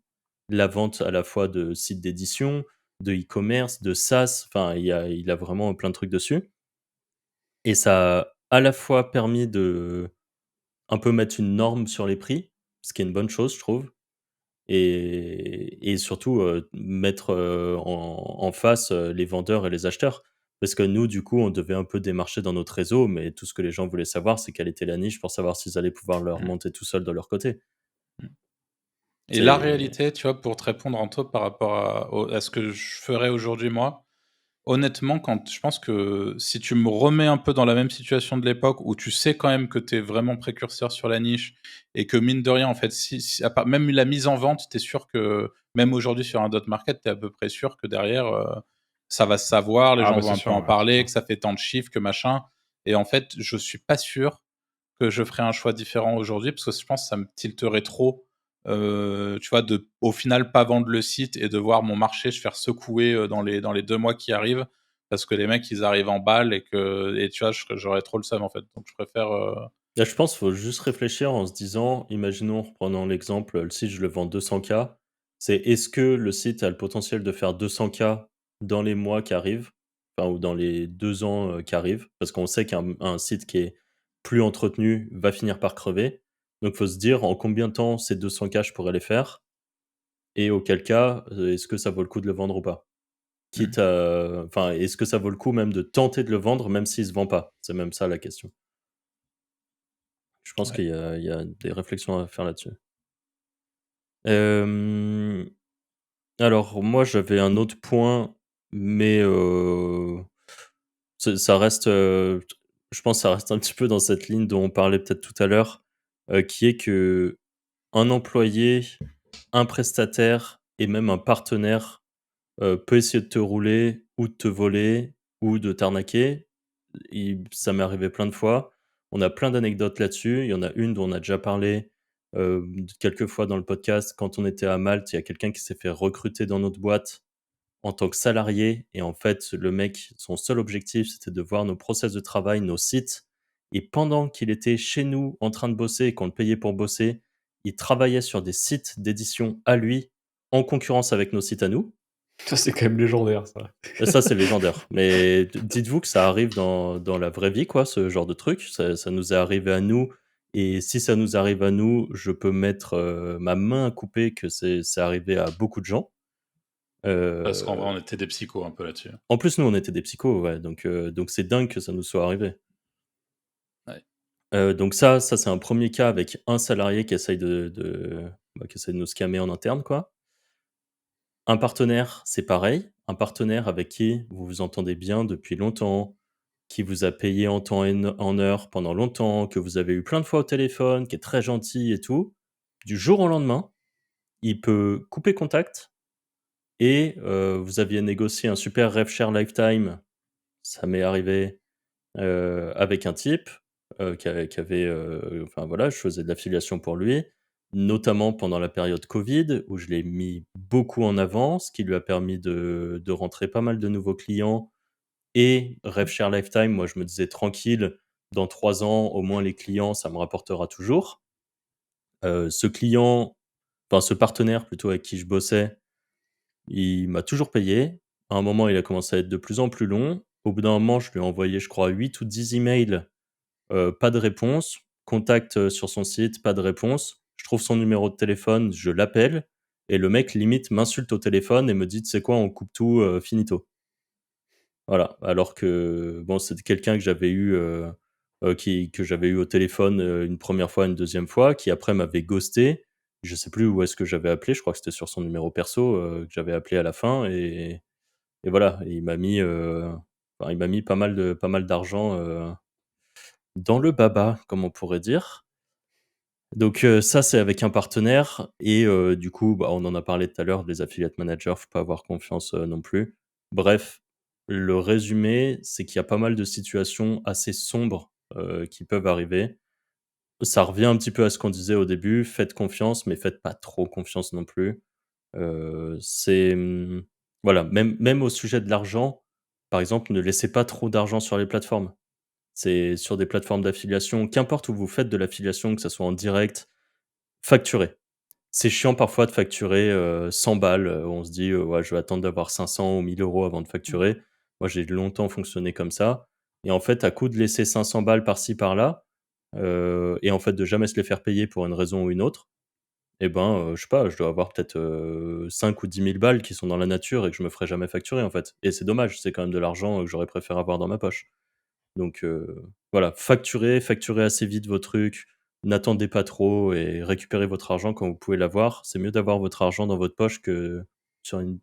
Speaker 1: la vente à la fois de sites d'édition, de e-commerce, de SaaS, enfin, il a vraiment plein de trucs dessus et ça a à la fois permis de un peu mettre une norme sur les prix, ce qui est une bonne chose, je trouve et surtout, mettre, en face, les vendeurs et les acheteurs. Parce que nous, du coup, on devait un peu démarcher dans notre réseau, mais tout ce que les gens voulaient savoir, c'est quelle était la niche pour savoir s'ils allaient pouvoir le
Speaker 2: mmh,
Speaker 1: remonter tout seuls de leur côté.
Speaker 2: mmh. Et la
Speaker 1: C'est
Speaker 2: réalité, tu vois, pour te répondre en toi par rapport à ce que je ferais aujourd'hui moi, honnêtement, quand je pense que si tu me remets un peu dans la même situation de l'époque où tu sais quand même que tu es vraiment précurseur sur la niche et que mine de rien, en fait, si à part même la mise en vente, tu es sûr que même aujourd'hui sur un dot market, tu es à peu près sûr que derrière, ça va se savoir, les
Speaker 3: ah
Speaker 2: gens
Speaker 3: bah,
Speaker 2: vont
Speaker 3: c'est
Speaker 2: un peu
Speaker 3: sûr,
Speaker 2: en
Speaker 3: ouais, c'est
Speaker 2: parler,
Speaker 3: sûr.
Speaker 2: que ça fait tant de chiffres, que machin et en fait, je suis pas sûr que je ferais un choix différent aujourd'hui parce que je pense que ça me tilterait trop, tu vois, de au final pas vendre le site et de voir mon marché se faire secouer, dans les 2 mois qui arrivent parce que les mecs ils arrivent en balle et tu vois, j'aurais trop le seum en fait. Donc je préfère,
Speaker 1: là, je pense qu'il faut juste réfléchir en se disant, imaginons, reprenons l'exemple, le site, je le vends 200 K. C'est est-ce que le site a le potentiel de faire 200 K dans les mois qui arrivent, enfin, ou dans les 2 ans, qui arrivent? Parce qu'on sait qu'un site qui est plus entretenu va finir par crever. Donc, faut se dire en combien de temps ces 200 K je pourrais les faire? Et auquel cas, est-ce que ça vaut le coup de le vendre ou pas?
Speaker 2: mmh,
Speaker 1: Quitte à enfin, est-ce que ça vaut le coup même de tenter de le vendre même s'il se vend pas? C'est même ça la question. Je pense
Speaker 2: ouais.
Speaker 1: qu'il y a des réflexions à faire là-dessus. Hem, alors moi, j'avais un autre point, mais ça reste, je pense que ça reste un petit peu dans cette ligne dont on parlait peut-être tout à l'heure, qui est que un employé, un prestataire et même un partenaire, peut essayer de te rouler ou de te voler ou de t'arnaquer. Ça m'est arrivé plein de fois. On a plein d'anecdotes là-dessus. Il y en a une dont on a déjà parlé, quelques fois dans le podcast. Quand on était à Malte, il y a quelqu'un qui s'est fait recruter dans notre boîte en tant que salarié et en fait, le mec, son seul objectif, c'était de voir nos process de travail, nos sites et pendant qu'il était chez nous en train de bosser et qu'on le payait pour bosser, il travaillait sur des sites d'édition à lui, en concurrence avec nos sites à nous.
Speaker 3: Ça, c'est quand même légendaire, ça.
Speaker 1: Ça, c'est légendaire. Mais dites-vous que ça arrive dans la vraie vie, quoi, ce genre de truc. Ça nous est arrivé à nous et si ça nous arrive à nous, je peux mettre, ma main à couper que c'est arrivé à beaucoup de gens.
Speaker 2: Parce qu'en vrai,
Speaker 1: Euh,
Speaker 2: on était des psychos un peu là-dessus.
Speaker 1: En plus, nous, on était des psychos, ouais, donc c'est dingue que ça nous soit arrivé.
Speaker 2: Ouais.
Speaker 1: Donc ça, c'est un premier cas avec un salarié qui essaye qui essaye de nous scammer en interne, quoi. Un partenaire, c'est pareil. Un partenaire avec qui vous vous entendez bien depuis longtemps, qui vous a payé en temps et en heure pendant longtemps, que vous avez eu plein de fois au téléphone, qui est très gentil et tout. Du jour au lendemain, il peut couper contact et vous aviez négocié un super rev share lifetime. Ça m'est arrivé, avec un type, qui avait, enfin voilà, je faisais de l'affiliation pour lui, notamment pendant la période covid où je l'ai mis beaucoup en avant, ce qui lui a permis de rentrer pas mal de nouveaux clients et rev share lifetime. Moi, je me disais: «Tranquille, dans 3 ans, au moins les clients, ça me rapportera toujours». Ce client, enfin ce partenaire plutôt avec qui je bossais, il m'a toujours payé. À un moment, il a commencé à être de plus en plus long. Au bout d'un moment, je lui ai envoyé, je crois, 8 ou 10 emails. Pas de réponse. Contact, sur son site, pas de réponse. Je trouve son numéro de téléphone, je l'appelle et le mec limite m'insulte au téléphone et me dit: «Tu sais quoi? On coupe tout, finito». Voilà, alors que bon, c'était quelqu'un que j'avais eu, que j'avais eu au téléphone, une première fois, une deuxième fois, qui après m'avait ghosté. Je sais plus où est-ce que j'avais appelé, je crois que c'était sur son numéro perso, que j'avais appelé à la fin et voilà, et il m'a mis pas mal d'argent, dans le baba, comme on pourrait dire. Donc ça, c'est avec un partenaire et du coup, bah, on en a parlé tout à l'heure, les affiliate managers, faut pas avoir confiance, non plus. Bref, le résumé, c'est qu'il y a pas mal de situations assez sombres, qui peuvent arriver. Ça revient un petit peu à ce qu'on disait au début, faites confiance, mais faites pas trop confiance non plus. Voilà, même au sujet de l'argent, par exemple, ne laissez pas trop d'argent sur les plateformes. C'est sur des plateformes d'affiliation, qu'importe où vous faites de l'affiliation, que ça soit en direct, facturez. C'est chiant parfois de facturer, 100 balles, on se dit: «Ouais, je vais attendre d'avoir 500 ou 1 000 € avant de facturer». Moi, j'ai longtemps fonctionné comme ça et en fait, à coup de laisser 500 balles par-ci par-là, et en fait de jamais se les faire payer pour une raison ou une autre, et ben, je sais pas, je dois avoir peut-être, 5 ou 10 000 balles qui sont dans la nature et que je me ferai jamais facturer, en fait, et c'est dommage, c'est quand même de l'argent, que j'aurais préféré avoir dans ma poche. Donc voilà, facturez assez vite vos trucs, n'attendez pas trop et récupérez votre argent quand vous pouvez l'avoir. C'est mieux d'avoir votre argent dans votre poche que sur une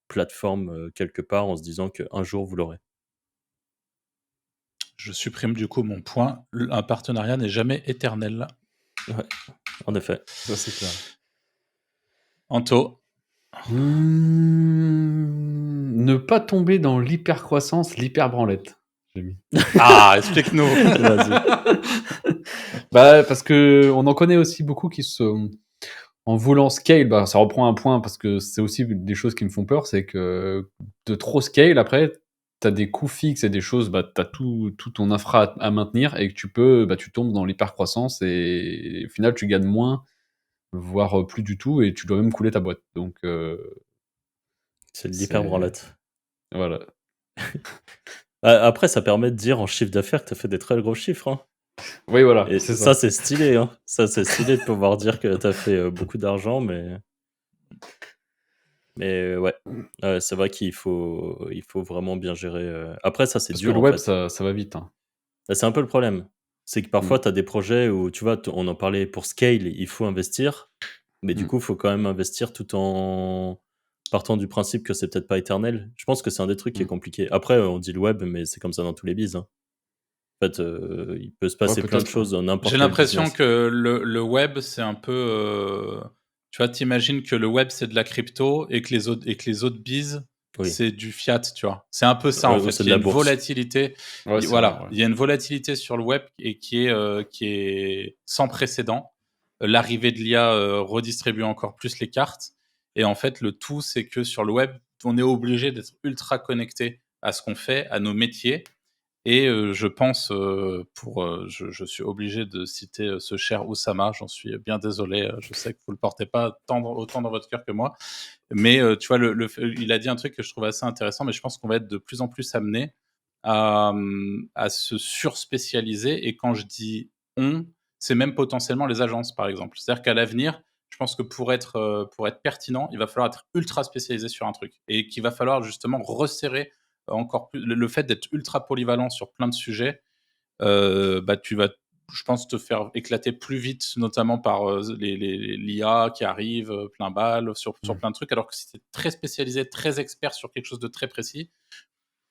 Speaker 1: plateforme, quelque part en se disant qu'un jour vous l'aurez.
Speaker 2: Je supprime du coup mon point. Un partenariat n'est jamais éternel.
Speaker 1: Ouais, en effet.
Speaker 3: Ça, c'est clair.
Speaker 2: Anto,
Speaker 3: Ne pas tomber dans l'hypercroissance, l'hyperbranlette, j'ai mis.
Speaker 2: explique-nous.
Speaker 1: Vas-y.
Speaker 3: Bah, parce qu'on en connaît aussi beaucoup qui en voulant scale, bah, ça reprend un point parce que c'est aussi des choses qui me font peur, c'est que de trop scale après, tu as des coûts fixes et des choses, bah, tu as tout ton infra à maintenir et que tu tombes dans l'hypercroissance et au final tu gagnes moins, voire, plus du tout et tu dois même couler ta boîte. Donc
Speaker 1: C'est de
Speaker 3: c'est
Speaker 1: l'hyper-branlette.
Speaker 3: voilà.
Speaker 1: Après ça permet de dire en chiffre d'affaires que tu as fait des très gros chiffres, hein,
Speaker 3: Oui, voilà,
Speaker 1: et
Speaker 3: c'est
Speaker 1: ça
Speaker 3: ça.
Speaker 1: c'est stylé, hein. Ça c'est stylé de pouvoir dire que tu as fait, beaucoup d'argent, mais ouais. Ouais, c'est vrai qu'il faut vraiment bien gérer, après ça c'est
Speaker 3: Parce que
Speaker 1: dur
Speaker 3: le
Speaker 1: en
Speaker 3: web,
Speaker 1: fait.
Speaker 3: ça va vite, hein.
Speaker 1: Bah, c'est un peu le problème. C'est que
Speaker 3: Mmh.
Speaker 1: parfois, tu as des projets où, tu vois, on en parlait pour scale, il faut investir, mais du
Speaker 3: Mmh.
Speaker 1: coup, il faut quand même investir tout en partant du principe que c'est peut-être pas éternel. Je pense que c'est un des trucs qui est
Speaker 3: Mmh.
Speaker 1: compliqué. Après, on dit le web, mais c'est comme ça dans tous les biz, hein. En fait, il peut se
Speaker 3: Ouais,
Speaker 1: passer plein de
Speaker 3: peut-être, ouais.
Speaker 1: choses dans
Speaker 2: J'ai
Speaker 1: n'importe quel
Speaker 2: l'impression
Speaker 1: business.
Speaker 2: que le web, c'est un peu. Tu vois, t'imagines que le web, c'est de la crypto et que les autres bises,
Speaker 1: Oui,
Speaker 2: c'est du fiat, tu vois. C'est un peu ça, en
Speaker 1: c'est
Speaker 2: fait.
Speaker 1: de
Speaker 2: Il y a
Speaker 1: la
Speaker 2: une
Speaker 1: bourse.
Speaker 2: volatilité.
Speaker 3: Ouais, c'est vrai,
Speaker 2: Voilà.
Speaker 3: ouais.
Speaker 2: Il y a une volatilité sur le web et qui est sans précédent. L'arrivée de l'IA redistribue encore plus les cartes. Et en fait, le tout, c'est que sur le web, on est obligé d'être ultra connecté à ce qu'on fait, à nos métiers. Et je pense, je suis obligé de citer, ce cher Oussama, j'en suis bien désolé, je sais que vous le portez pas autant dans votre cœur que moi. Mais tu vois, il a dit un truc que je trouve assez intéressant, mais je pense qu'on va être de plus en plus amené à se surspécialiser et quand je dis «on», c'est même potentiellement les agences, par exemple. C'est-à-dire qu'à l'avenir, Je pense que pour être pertinent, il va falloir être ultra spécialisé sur un truc et qu'il va falloir justement resserrer encore plus le fait d'être ultra polyvalent sur plein de sujets. Bah, tu vas, je pense, te faire éclater plus vite, notamment par l'IA qui arrive plein balle sur plein de trucs, alors que si tu es très spécialisé, très expert sur quelque chose de très précis,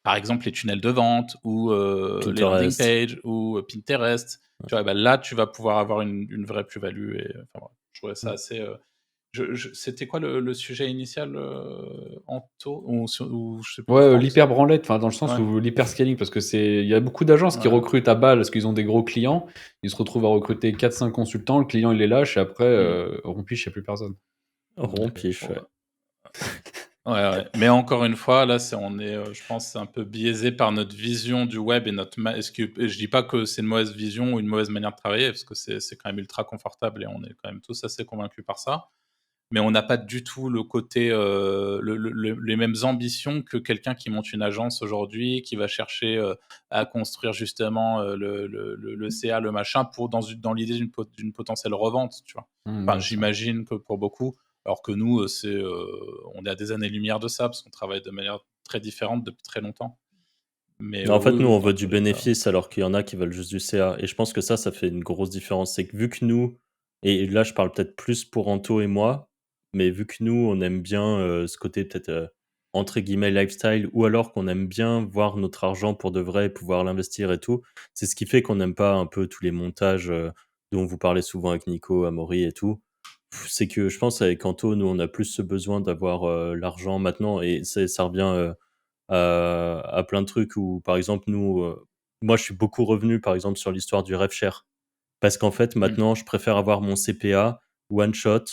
Speaker 2: par exemple les tunnels de vente ou les landing
Speaker 1: Pinterest.
Speaker 2: pages ou Pinterest, tu vois, bah, là, tu vas pouvoir avoir une vraie plus-value. Et, enfin, voilà, je trouvais ça assez. C'était quoi le sujet initial, Anto ou je sais plus,
Speaker 3: Ouais,
Speaker 2: France?
Speaker 3: l'hyper-branlette, enfin, dans le sens
Speaker 2: Ouais.
Speaker 3: où l'hyper-scaling, parce que il y a beaucoup d'agences qui
Speaker 2: Ouais.
Speaker 3: recrutent à balle parce qu'ils ont des gros clients. Ils se retrouvent à recruter 4-5 consultants, le client, il les lâche et après, rompiche, il y a plus personne.
Speaker 1: Rompiche,
Speaker 2: Ouais.
Speaker 1: ouais.
Speaker 2: Ouais. Mais encore une fois, là, je pense, c'est un peu biaisé par notre vision du web et et je dis pas que c'est une mauvaise vision ou une mauvaise manière de travailler, parce que c'est quand même ultra confortable et on est quand même tous assez convaincus par ça. Mais on n'a pas du tout le côté, les mêmes ambitions que quelqu'un qui monte une agence aujourd'hui, qui va chercher à construire justement le CA, le machin, dans l'idée d'une potentielle revente, tu vois. Enfin,
Speaker 3: Ouais, ça.
Speaker 2: j'imagine que pour beaucoup, alors que nous, on est à des années-lumière de ça, parce qu'on travaille de manière très différente depuis très longtemps. Mais
Speaker 1: En fait, nous,
Speaker 2: oui,
Speaker 1: on
Speaker 2: dans
Speaker 1: veut du
Speaker 2: tous les cas.
Speaker 1: bénéfice alors qu'il y en a qui veulent juste du CA et je pense que ça fait une grosse différence. C'est que vu que nous et là, je parle peut-être plus pour Anto et moi, mais vu que nous, on aime bien, ce côté peut-être, entre guillemets «lifestyle» ou alors qu'on aime bien voir notre argent pour de vrai, pouvoir l'investir et tout, c'est ce qui fait qu'on n'aime pas un peu tous les montages, dont vous parlez souvent avec Nico, Amaury et tout. C'est que je pense avec Anto, nous, on a plus ce besoin d'avoir, l'argent maintenant et ça revient, à plein de trucs où, par exemple, nous, moi, je suis beaucoup revenu, par exemple, sur l'histoire du rev share. Parce qu'en fait,
Speaker 2: Mmh.
Speaker 1: maintenant, je préfère avoir mon CPA, one shot,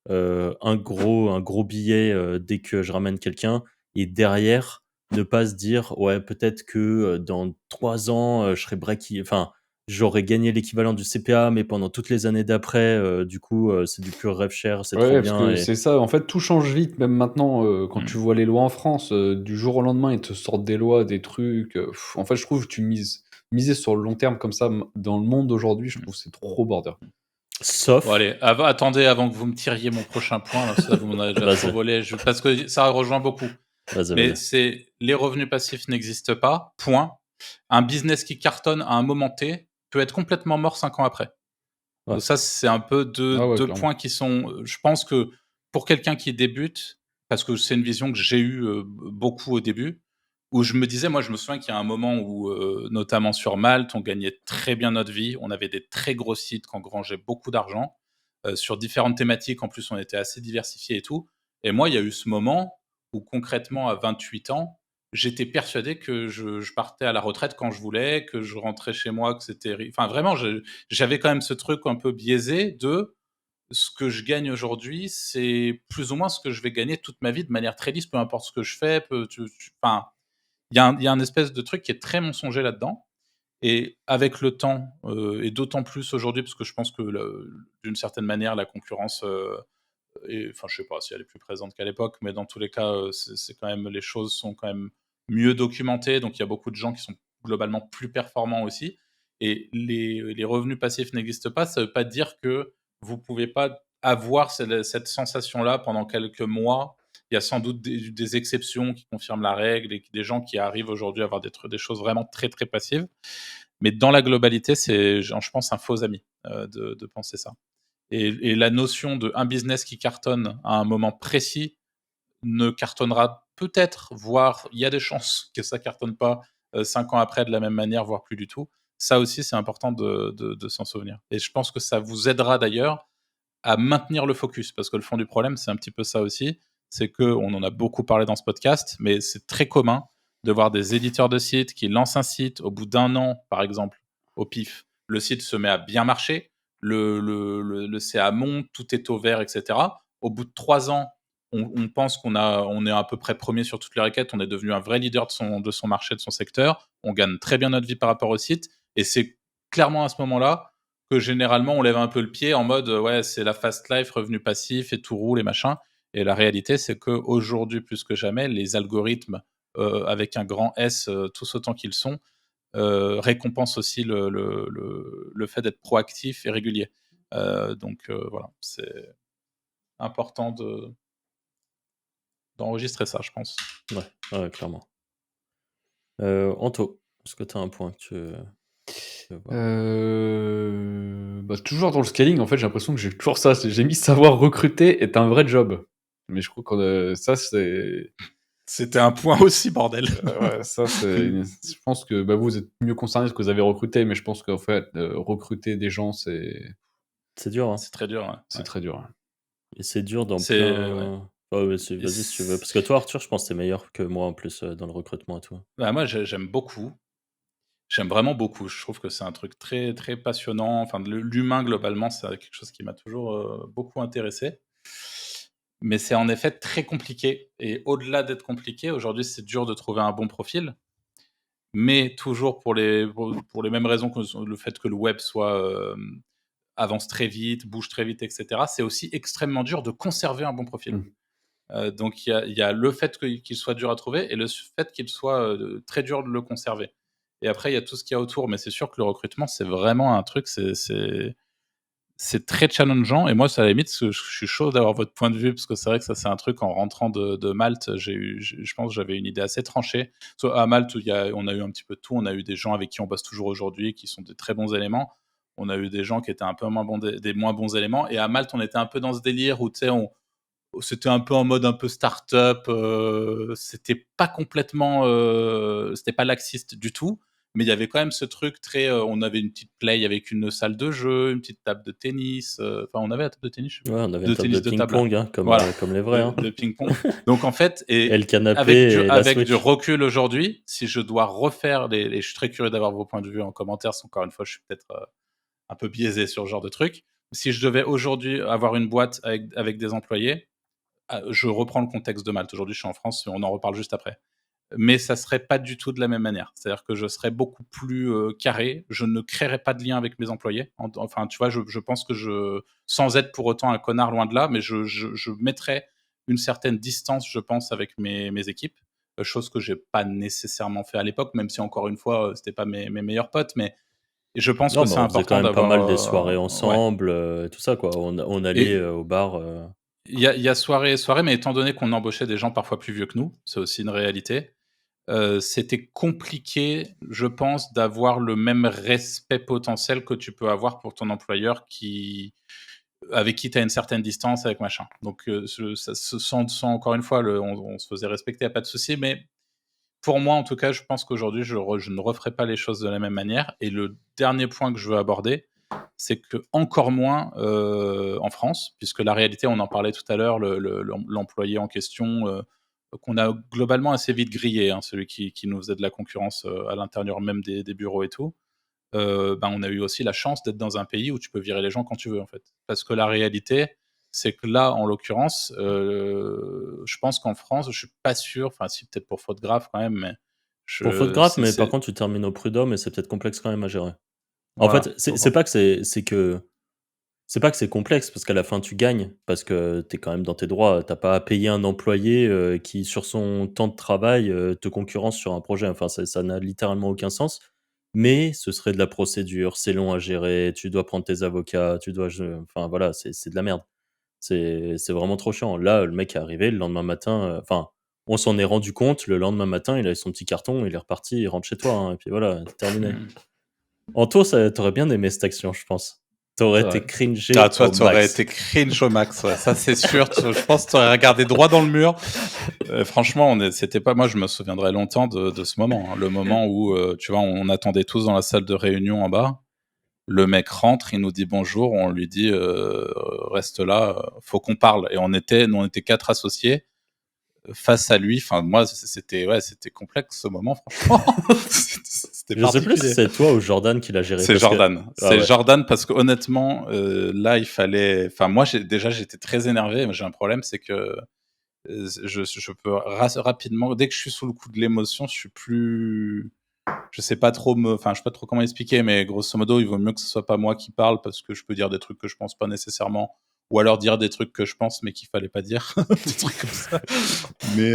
Speaker 1: un gros billet, dès que je ramène quelqu'un et derrière, ne pas se dire: «Ouais, peut-être que, dans 3 ans, je serai enfin, j'aurais gagné l'équivalent du CPA, mais pendant toutes les années d'après, du coup, c'est du pur rev share, c'est trop
Speaker 3: Ouais, parce
Speaker 1: bien»
Speaker 3: que
Speaker 1: et
Speaker 3: c'est ça, en fait, tout change vite, même maintenant, quand tu
Speaker 2: Mmh.
Speaker 3: vois les lois en France, du jour au lendemain, ils te sortent des lois, des trucs, en fait, je trouve que miser sur le long terme comme ça, dans le monde d'aujourd'hui, je
Speaker 2: Mmh.
Speaker 3: trouve que c'est trop border.
Speaker 2: Bon
Speaker 1: sauf
Speaker 2: allez, attendez avant que vous me tiriez mon prochain point, là, parce que là, vous m'en avez déjà trop
Speaker 1: vas-y,
Speaker 2: volé, parce que ça rejoint beaucoup.
Speaker 1: vas-y,
Speaker 2: Mais
Speaker 1: vas-y.
Speaker 2: c'est les revenus passifs n'existent pas, point. Un business qui cartonne à un moment T peut être complètement mort 5 ans après.
Speaker 1: Ouais.
Speaker 2: Donc ça, c'est un peu deux
Speaker 3: Ah ouais,
Speaker 2: 2
Speaker 3: clairement.
Speaker 2: points qui sont, je pense que pour quelqu'un qui débute, parce que c'est une vision que j'ai eue, beaucoup au début, où je me disais, moi, je me souviens qu'il y a un moment où, notamment sur Malte, on gagnait très bien notre vie. On avait des très gros sites qui engrangeaient beaucoup d'argent, sur différentes thématiques. En plus, on était assez diversifiés et tout. Et moi, il y a eu ce moment où concrètement, à 28 ans, j'étais persuadé que je partais à la retraite quand je voulais, que je rentrais chez moi, que c'était enfin vraiment, j'avais quand même ce truc un peu biaisé de ce que je gagne aujourd'hui, c'est plus ou moins ce que je vais gagner toute ma vie de manière très lisse, peu importe ce que je fais, enfin, il y a un espèce de truc qui est très mensonger là-dedans. Et avec le temps, et d'autant plus aujourd'hui, parce que je pense que d'une certaine manière, la concurrence, enfin, je sais pas si elle est plus présente qu'à l'époque, mais dans tous les cas, c'est quand même, les choses sont quand même mieux documentées. Donc il y a beaucoup de gens qui sont globalement plus performants aussi. Et les revenus passifs n'existent pas. Ça veut pas dire que vous pouvez pas avoir cette sensation-là pendant quelques mois. Il y a sans doute des exceptions qui confirment la règle et des gens qui arrivent aujourd'hui à avoir des choses vraiment très, très passives. Mais dans la globalité, c'est, je pense, un faux ami, de penser ça. Et la notion de un business qui cartonne à un moment précis ne cartonnera peut-être, voire il y a des chances que ça cartonne pas 5 ans après de la même manière, voire plus du tout. Ça aussi, c'est important de s'en souvenir. Et je pense que ça vous aidera d'ailleurs à maintenir le focus, parce que le fond du problème, c'est un petit peu ça aussi, c'est qu'on en a beaucoup parlé dans ce podcast, mais c'est très commun de voir des éditeurs de sites qui lancent un site, au bout d'un an, par exemple, au pif, le site se met à bien marcher, le CA monte, tout est au vert, etc. Au bout de 3 ans, on pense on est à peu près premier sur toutes les requêtes, on est devenu un vrai leader de son marché, de son secteur, on gagne très bien notre vie par rapport au site, et c'est clairement à ce moment-là que généralement on lève un peu le pied en mode ouais, c'est la fast life, revenu passif et tout roule et machin. Et la réalité, c'est qu'aujourd'hui, plus que jamais, les algorithmes, avec un grand S, tous autant qu'ils sont, récompensent aussi le fait d'être proactif et régulier. Donc voilà, c'est. important d'enregistrer ça, je pense.
Speaker 1: Ouais, clairement. Anto, est-ce que tu as un point que tu veux voir?
Speaker 3: Bah, toujours dans le scaling, en fait, j'ai l'impression que j'ai toujours ça. J'ai mis savoir recruter est un vrai job. Mais je crois que ça, c'est.
Speaker 2: C'était un point aussi, bordel.
Speaker 3: Ouais, ça, c'est. Je pense que bah, vous êtes mieux concerné parce que vous avez recruté, mais je pense qu'en fait, recruter des gens, c'est
Speaker 1: C'est dur, hein.
Speaker 2: C'est très dur. Ouais.
Speaker 3: c'est très dur.
Speaker 1: Et c'est dur dans
Speaker 2: C'est ouais.
Speaker 1: plein. Ouais, vas-y
Speaker 2: Et
Speaker 1: si tu veux. Parce que toi, Arthur, je pense que t'es meilleur que moi en plus dans le recrutement et tout.
Speaker 2: Bah, moi, j'aime beaucoup. J'aime vraiment beaucoup. Je trouve que c'est un truc très, très passionnant. Enfin, l'humain, globalement, c'est quelque chose qui m'a toujours beaucoup intéressé. Mais c'est en effet très compliqué. Et au-delà d'être compliqué, aujourd'hui, c'est dur de trouver un bon profil. Mais toujours pour les mêmes raisons que le fait que le web avance très vite, bouge très vite, etc., c'est aussi extrêmement dur de conserver un bon profil. Donc il y a le fait qu'il soit dur à trouver et le fait qu'il soit très dur de le conserver. Et après, il y a tout ce qu'il y a autour. Mais c'est sûr que le recrutement, c'est vraiment un truc, c'est très challengeant. Et moi, c'est à la limite, je suis chaud d'avoir votre point de vue, parce que c'est vrai que ça, c'est un truc, en rentrant de Malte, je pense que j'avais une idée assez tranchée. À Malte, on a eu un petit peu de tout. On a eu des gens avec qui on bosse toujours aujourd'hui, qui sont des très bons éléments. On a eu des gens qui étaient un peu moins bons, des moins bons éléments. Et à Malte, on était un peu dans ce délire où, tu sais, c'était un peu en mode un peu start-up. C'était pas complètement, c'était pas laxiste du tout, mais il y avait quand même ce truc très. On avait une petite play avec une salle de jeu, une petite table de tennis. Enfin, on avait la table de tennis, je sais
Speaker 1: Ouais,
Speaker 2: plus.
Speaker 1: on avait
Speaker 2: De
Speaker 1: une table de
Speaker 2: tennis de table.
Speaker 1: ping-pong, hein,
Speaker 2: Voilà,
Speaker 1: comme les vrais. Hein.
Speaker 2: de ping-pong. Donc en fait,
Speaker 1: Et le
Speaker 2: et
Speaker 1: canapé et la
Speaker 2: avec du
Speaker 1: Switch.
Speaker 2: recul aujourd'hui, si je dois refaire et je suis très curieux d'avoir vos points de vue en commentaire, parce qu'encore une fois, je suis peut-être un peu biaisé sur ce genre de truc. Si je devais aujourd'hui avoir une boîte avec des employés, je reprends le contexte de Malte. Aujourd'hui, je suis en France, on en reparle juste après. Mais ça serait pas du tout de la même manière. C'est-à-dire que je serais beaucoup plus carré. Je ne créerais pas de lien avec mes employés. Enfin, tu vois, je pense que sans être pour autant un connard, loin de là, mais je mettrais une certaine distance, je pense, avec mes équipes. Chose que j'ai pas nécessairement fait à l'époque, même si encore une fois, c'était pas mes meilleurs potes, mais je pense
Speaker 1: Non,
Speaker 2: que
Speaker 1: mais
Speaker 2: c'est
Speaker 1: on faisait quand
Speaker 2: important
Speaker 1: même pas mal des
Speaker 2: d'avoir.
Speaker 1: soirées
Speaker 2: Ouais.
Speaker 1: ensemble, tout ça, quoi. On allait
Speaker 2: Et
Speaker 1: au bar.
Speaker 2: il y a soirée et soirée, mais étant donné qu'on embauchait des gens parfois plus vieux que nous, c'est aussi une réalité. C'était compliqué, je pense, d'avoir le même respect potentiel que tu peux avoir pour ton employeur avec qui tu as une certaine distance, avec machin. Donc, sans encore une fois, on se faisait respecter, y a pas de souci, mais pour moi, en tout cas, je pense qu'aujourd'hui, je ne referai pas les choses de la même manière. Et le dernier point que je veux aborder, c'est que encore moins en France, puisque la réalité, on en parlait tout à l'heure, l'employé en question, qu'on a globalement assez vite grillé, hein, celui qui nous faisait de la concurrence à l'intérieur même des bureaux et tout. Ben, on a eu aussi la chance d'être dans un pays où tu peux virer les gens quand tu veux, en fait. Parce que la réalité, c'est que là, en l'occurrence, je pense qu'en France, je suis pas sûr, enfin si, peut-être pour faute grave quand même, mais
Speaker 1: Pour faute grave, mais par contre, tu termines au prud'homme et c'est peut-être complexe quand même à gérer. En
Speaker 2: voilà.
Speaker 1: fait, c'est pas que c'est pas que c'est complexe parce qu'à la fin tu gagnes, parce que tu es quand même dans tes droits. Tu pas à payer un employé, qui sur son temps de travail, te concurrence sur un projet. Enfin, ça n'a littéralement aucun sens. Mais ce serait de la procédure, c'est long à gérer, tu dois prendre tes avocats, tu dois je enfin voilà, c'est de la merde. C'est vraiment trop chiant. Là, le mec est arrivé le lendemain matin, enfin, on s'en est rendu compte, le lendemain matin, il avait son petit carton, il est reparti, il rentre chez toi, hein, et puis voilà, terminé.
Speaker 2: Mmh.
Speaker 1: Anto, ça tu bien aimé cette action, je pense. T'aurais
Speaker 3: C'est
Speaker 1: été
Speaker 3: vrai.
Speaker 2: Ah,
Speaker 1: cringé
Speaker 2: toi,
Speaker 1: au
Speaker 2: tu aurais
Speaker 1: max.
Speaker 2: été cringe au max, ouais. Ça, c'est sûr. Je pense que tu aurais regardé droit dans le mur. Franchement, c'était pas. Moi, je me souviendrai longtemps de ce moment, hein. Le moment où, tu vois, on attendait tous dans la salle de réunion en bas. Le mec rentre, il nous dit bonjour, on lui dit reste là, faut qu'on parle. Et nous, on était 4 associés face à lui. Enfin, moi, c'était complexe ce moment, franchement. C'était
Speaker 1: Je sais plus si
Speaker 2: particulier.
Speaker 1: c'est toi ou Jordan qui l'a géré
Speaker 2: C'est
Speaker 1: parce que
Speaker 2: Jordan.
Speaker 1: ah
Speaker 2: C'est
Speaker 1: ouais.
Speaker 2: Jordan parce que honnêtement, là, il fallait. Enfin, moi, j'étais très énervé. Mais j'ai un problème, c'est que je peux rapidement, dès que je suis sous le coup de l'émotion, je suis plus. Je sais pas trop enfin, je sais pas trop comment expliquer, mais grosso modo, il vaut mieux que ce soit pas moi qui parle parce que je peux dire des trucs que je pense pas nécessairement ou alors dire des trucs que je pense mais qu'il fallait pas dire, des trucs comme ça. Mais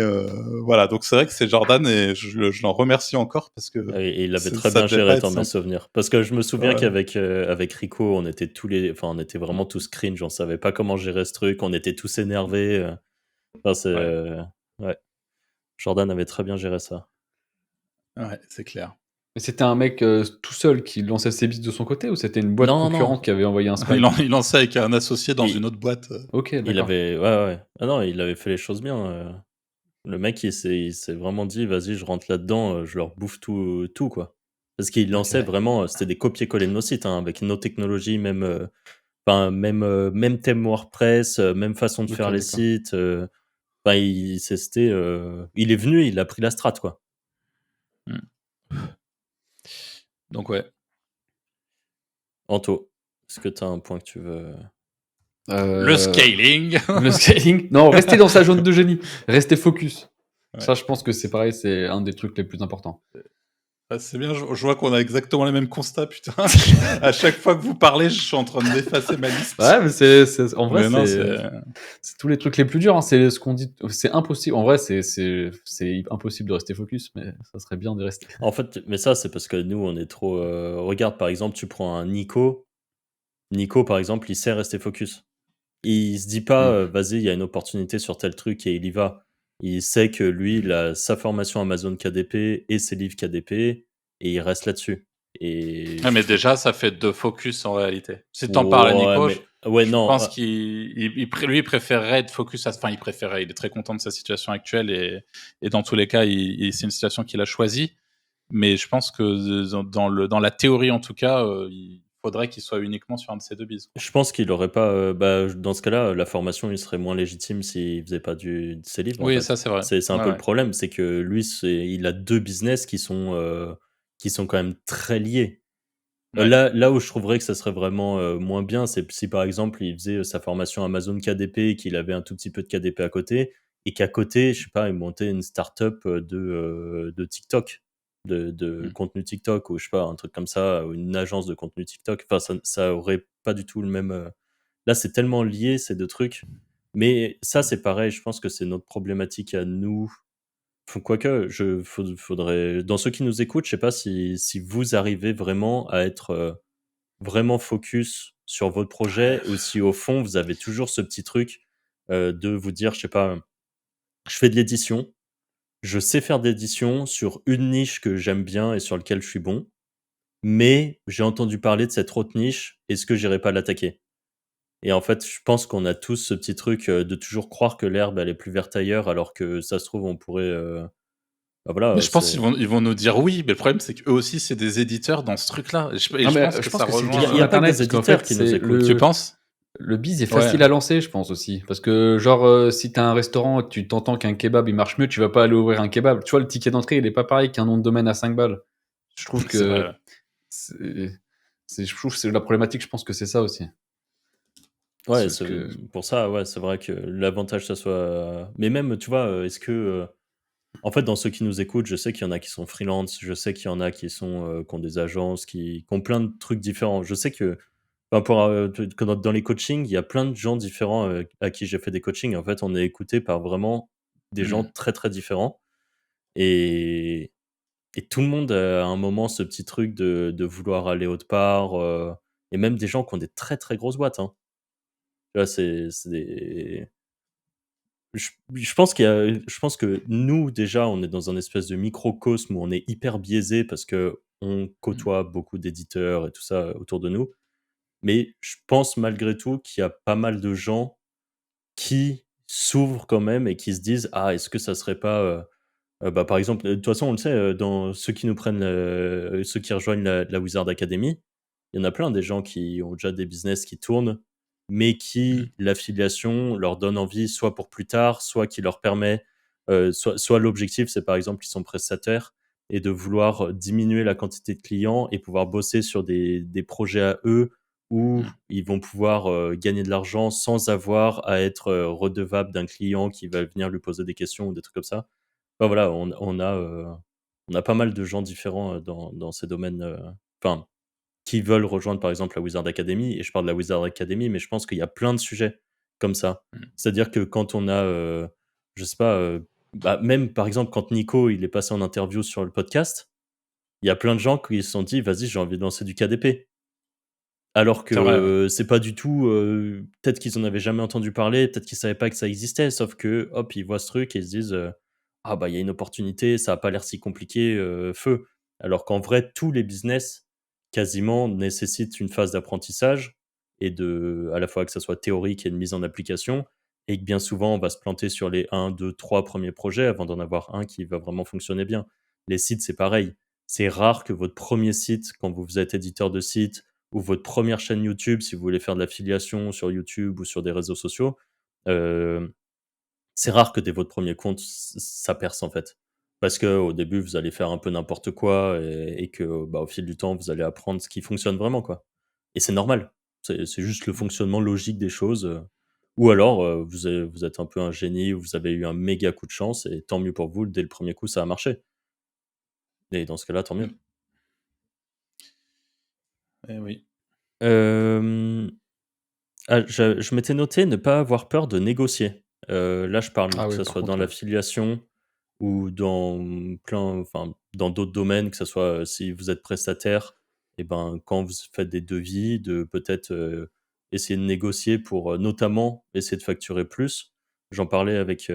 Speaker 2: voilà, donc c'est vrai que c'est Jordan et je l'en remercie encore parce que
Speaker 1: Et il avait très
Speaker 2: ça
Speaker 1: bien
Speaker 2: devait pas
Speaker 1: géré
Speaker 2: être
Speaker 1: dans mes
Speaker 2: simple.
Speaker 1: souvenirs. Parce que je me souviens
Speaker 2: Ouais.
Speaker 1: qu'avec avec Rico, on était on était vraiment tous cringe, on savait pas comment gérer ce truc, on était tous énervés. Enfin,
Speaker 2: Ouais,
Speaker 1: ouais, Jordan avait très bien géré ça.
Speaker 2: ouais, c'est clair.
Speaker 3: Mais c'était un mec, tout seul qui lançait ses bits de son côté ou c'était une boîte
Speaker 1: Non, non,
Speaker 3: concurrente qui avait envoyé un
Speaker 2: Il,
Speaker 3: spike?
Speaker 2: il lançait avec un associé dans une
Speaker 1: il,
Speaker 2: autre boîte.
Speaker 3: OK,
Speaker 1: il
Speaker 3: d'accord.
Speaker 1: avait, ouais, ouais. Ah non, il avait fait les choses bien. Le mec, il s'est vraiment dit, vas-y, je rentre là-dedans, je leur bouffe tout, quoi. Parce qu'il
Speaker 3: OK.
Speaker 1: lançait vraiment, c'était des copier-coller de nos sites, hein, avec nos technologies, même, enfin, même thème WordPress, même façon de faire
Speaker 3: OK,
Speaker 1: les
Speaker 3: d'accord.
Speaker 1: sites. Enfin, il est venu, il a pris la strat, quoi.
Speaker 2: Mm. Donc ouais.
Speaker 1: Anto, est-ce que tu as un point que tu veux?
Speaker 2: Le
Speaker 3: Heu,
Speaker 2: scaling.
Speaker 3: le scaling non, rester dans sa zone de génie, rester focus.
Speaker 2: Ouais.
Speaker 3: Ça, je pense que c'est pareil, c'est un des trucs les plus importants.
Speaker 2: Ah, c'est bien, je vois qu'on a exactement les mêmes constats, putain. À chaque fois que vous parlez, je suis en train de m'effacer ma liste.
Speaker 3: Ouais, mais c'est en vrai,
Speaker 2: Mais non, c'est...
Speaker 3: c'est tous les trucs les plus durs, hein, c'est ce qu'on dit c'est impossible. En vrai, c'est impossible de rester focus, mais ça serait bien d'y rester.
Speaker 1: En fait, mais ça, c'est parce que nous, on est trop. Regarde, par exemple, tu prends un Nico. Nico, par exemple, il sait rester focus. Il se dit pas,
Speaker 3: Mmh.
Speaker 1: vas-y, il y a une opportunité sur tel truc et il y va. Il sait que lui, il a sa formation Amazon KDP et ses livres KDP et il reste là-dessus. Et
Speaker 2: Ouais, mais déjà, ça fait 2 focus en réalité. Si t'en parles à
Speaker 1: ouais,
Speaker 2: Nico,
Speaker 1: mais ouais,
Speaker 2: je
Speaker 1: non.
Speaker 2: pense lui, il préférerait être focus enfin, il préférerait, il est très content de sa situation actuelle et dans tous les cas, c'est une situation qu'il a choisie. Mais je pense que dans la théorie, en tout cas, il faudrait qu'il soit uniquement sur un de ces 2 bises, quoi.
Speaker 1: Je pense qu'il aurait pas, bah, dans ce cas-là, la formation, il serait moins légitime s'il faisait pas de ses livres, en
Speaker 2: Oui,
Speaker 1: fait.
Speaker 2: ça, c'est vrai.
Speaker 1: C'est un
Speaker 2: Ouais,
Speaker 1: peu le
Speaker 2: ouais.
Speaker 1: problème, c'est que lui, il a 2 business qui sont quand même très liés.
Speaker 2: Ouais.
Speaker 1: Là où je trouverais que ça serait vraiment, moins bien, c'est si, par exemple, il faisait, sa formation Amazon KDP et qu'il avait un tout petit peu de KDP à côté et qu'à côté, je sais pas, il montait une start-up, de TikTok, de
Speaker 2: Mmh.
Speaker 1: contenu TikTok ou je sais pas, un truc comme ça, ou une agence de contenu TikTok. Enfin, ça aurait pas du tout le même, là, c'est tellement lié ces 2 trucs. Mais ça, c'est pareil, je pense que c'est notre problématique à nous. Quoique, faudrait dans ceux qui nous écoutent, je sais pas si vous arrivez vraiment à être, vraiment focus sur votre projet ou si au fond vous avez toujours ce petit truc, de vous dire, je sais pas, je fais de l'édition, je sais faire de l'édition sur une niche que j'aime bien et sur lequel je suis bon, mais j'ai entendu parler de cette autre niche, est-ce que j'irai pas l'attaquer? Et en fait, je pense qu'on a tous ce petit truc, de toujours croire que l'herbe elle est plus verte ailleurs alors que ça se trouve on pourrait, bah, voilà,
Speaker 2: Mais je pense
Speaker 1: c'est
Speaker 2: ils vont nous dire oui, mais le problème, c'est qu'eux aussi, c'est des éditeurs dans ce truc-là. Et
Speaker 3: Non,
Speaker 2: je
Speaker 3: mais
Speaker 2: pense que
Speaker 3: je pense
Speaker 2: ça
Speaker 3: que c'est le
Speaker 1: il y a
Speaker 3: défi
Speaker 1: il y
Speaker 2: rejoint.
Speaker 1: a pas que
Speaker 3: d'internet
Speaker 1: des
Speaker 3: parce qu'en
Speaker 1: éditeurs
Speaker 3: fait,
Speaker 1: qui nous
Speaker 3: c'est
Speaker 1: écoutent.
Speaker 2: Tu penses?
Speaker 3: le biz est
Speaker 2: Ouais.
Speaker 3: facile à lancer, je pense aussi. Parce que, genre, si t'as un restaurant et que tu t'entends qu'un kebab il marche mieux, tu vas pas aller ouvrir un kebab. Tu vois, le ticket d'entrée, il est pas pareil qu'un nom de domaine à 5 balles. Je trouve
Speaker 2: C'est vrai,
Speaker 3: que
Speaker 2: ouais.
Speaker 3: c'est, je trouve que c'est la problématique, je pense que c'est ça aussi.
Speaker 1: Ouais,
Speaker 3: Ce que,
Speaker 1: pour ça, ouais, c'est vrai que l'avantage, ça soit mais même, tu vois, est-ce que, en fait, dans ceux qui nous écoutent, je sais qu'il y en a qui sont freelance, je sais qu'il y en a qui ont des agences, qui ont plein de trucs différents. Je sais que, enfin, que dans les coachings, il y a plein de gens différents, à qui j'ai fait des coachings. En fait, on est écouté par vraiment des gens
Speaker 2: Mmh.
Speaker 1: très, très différents et tout le monde a à un moment ce petit truc de vouloir aller autre part, et même des gens qui ont des très, très grosses boîtes, hein. Tu vois, c'est des je pense je pense que nous, déjà, on est dans un espèce de microcosme où on est hyper biaisé parce que on
Speaker 2: Mmh.
Speaker 1: côtoie beaucoup d'éditeurs et tout ça autour de nous. Mais je pense malgré tout qu'il y a pas mal de gens qui s'ouvrent quand même et qui se disent: «Ah, est-ce que ça serait pas, bah, par exemple, de toute façon, on le sait, dans ceux qui nous prennent, ceux qui rejoignent la Wizard Academy, il y en a plein des gens qui ont déjà des business qui tournent, mais
Speaker 2: Mmh.
Speaker 1: qui l'affiliation leur donne envie soit pour plus tard, soit qui leur permet, soit l'objectif, c'est par exemple, ils sont prestataires et de vouloir, diminuer la quantité de clients et pouvoir bosser sur des projets à eux où
Speaker 2: Mmh.
Speaker 1: ils vont pouvoir, gagner de l'argent sans avoir à être, redevable d'un client qui va venir lui poser des questions ou des trucs comme ça. Bah, voilà, on a pas mal de gens différents, dans ces domaines, enfin, qui veulent rejoindre, par exemple, la Wizard Academy et je parle de la Wizard Academy, mais je pense qu'il y a plein de sujets comme ça.
Speaker 2: Mmh.
Speaker 1: C'est-à-dire que quand on a, je sais pas, même, par exemple, quand Nico, il est passé en interview sur le podcast, il y a plein de gens qui se sont dit: «Vas-y, j'ai envie de lancer du KDP». Alors
Speaker 2: C'est vrai, ouais.
Speaker 1: que c'est pas du tout, peut-être qu'ils en avaient jamais entendu parler, peut-être qu'ils savaient pas que ça existait, sauf que, hop, ils voient ce truc et ils se disent, «Ah bah, il y a une opportunité, ça a pas l'air si compliqué, feu». Alors qu'en vrai, tous les business, quasiment, nécessitent une phase d'apprentissage et à la fois que ça soit théorique et de mise en application et que bien souvent, on va se planter sur les 1, 2, 3 premiers projets avant d'en avoir un qui va vraiment fonctionner bien. Les sites, c'est pareil. C'est rare que votre premier site, quand vous êtes éditeur de site ou votre première chaîne YouTube, si vous voulez faire de l'affiliation sur YouTube ou sur des réseaux sociaux, heu, c'est rare que dès votre premier compte, ça perce, en fait. Parce qu'au début, vous allez faire un peu n'importe quoi et que, bah, au fil du temps, vous allez apprendre ce qui fonctionne vraiment, quoi. Et c'est normal. C'est juste le fonctionnement logique des choses, ou alors, vous êtes un peu un génie ou vous avez eu un méga coup de chance et tant mieux pour vous, dès le premier coup, ça a marché et dans ce cas-là, tant mieux.
Speaker 2: Mmh. Eh oui.
Speaker 1: Hem je m'étais noté ne pas avoir peur de négocier. Là, je parle
Speaker 3: Ah
Speaker 1: que
Speaker 3: oui,
Speaker 1: ça
Speaker 3: par
Speaker 1: soit dans
Speaker 3: contre, ouais.
Speaker 1: l'affiliation ou dans d'autres domaines, que ça soit, si vous êtes prestataire et ben, quand vous faites des devis, de peut-être, essayer de négocier pour, notamment essayer de facturer plus. J'en parlais avec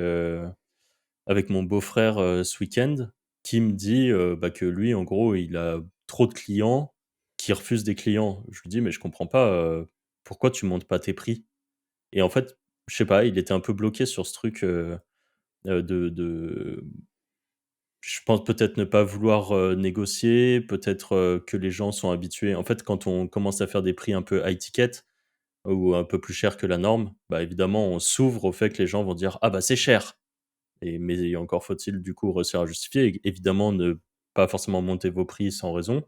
Speaker 1: mon beau-frère, ce week-end, qui me dit, bah, que lui, en gros, il a trop de clients qui refusent des clients. Je lui dis: «Mais je comprends pas, pourquoi tu montes pas tes prix?» Et en fait, je sais pas, il était un peu bloqué sur ce truc, de je pense peut-être ne pas vouloir, négocier, peut-être, que les gens sont habitués en fait, quand on commence à faire des prix un peu high ticket ou un peu plus cher que la norme, bah, évidemment, on s'ouvre au fait que les gens vont dire: «Ah bah, c'est cher!» Mais encore faut-il, du coup, réussir à justifier. Évidemment, ne pas forcément monter vos prix sans raison,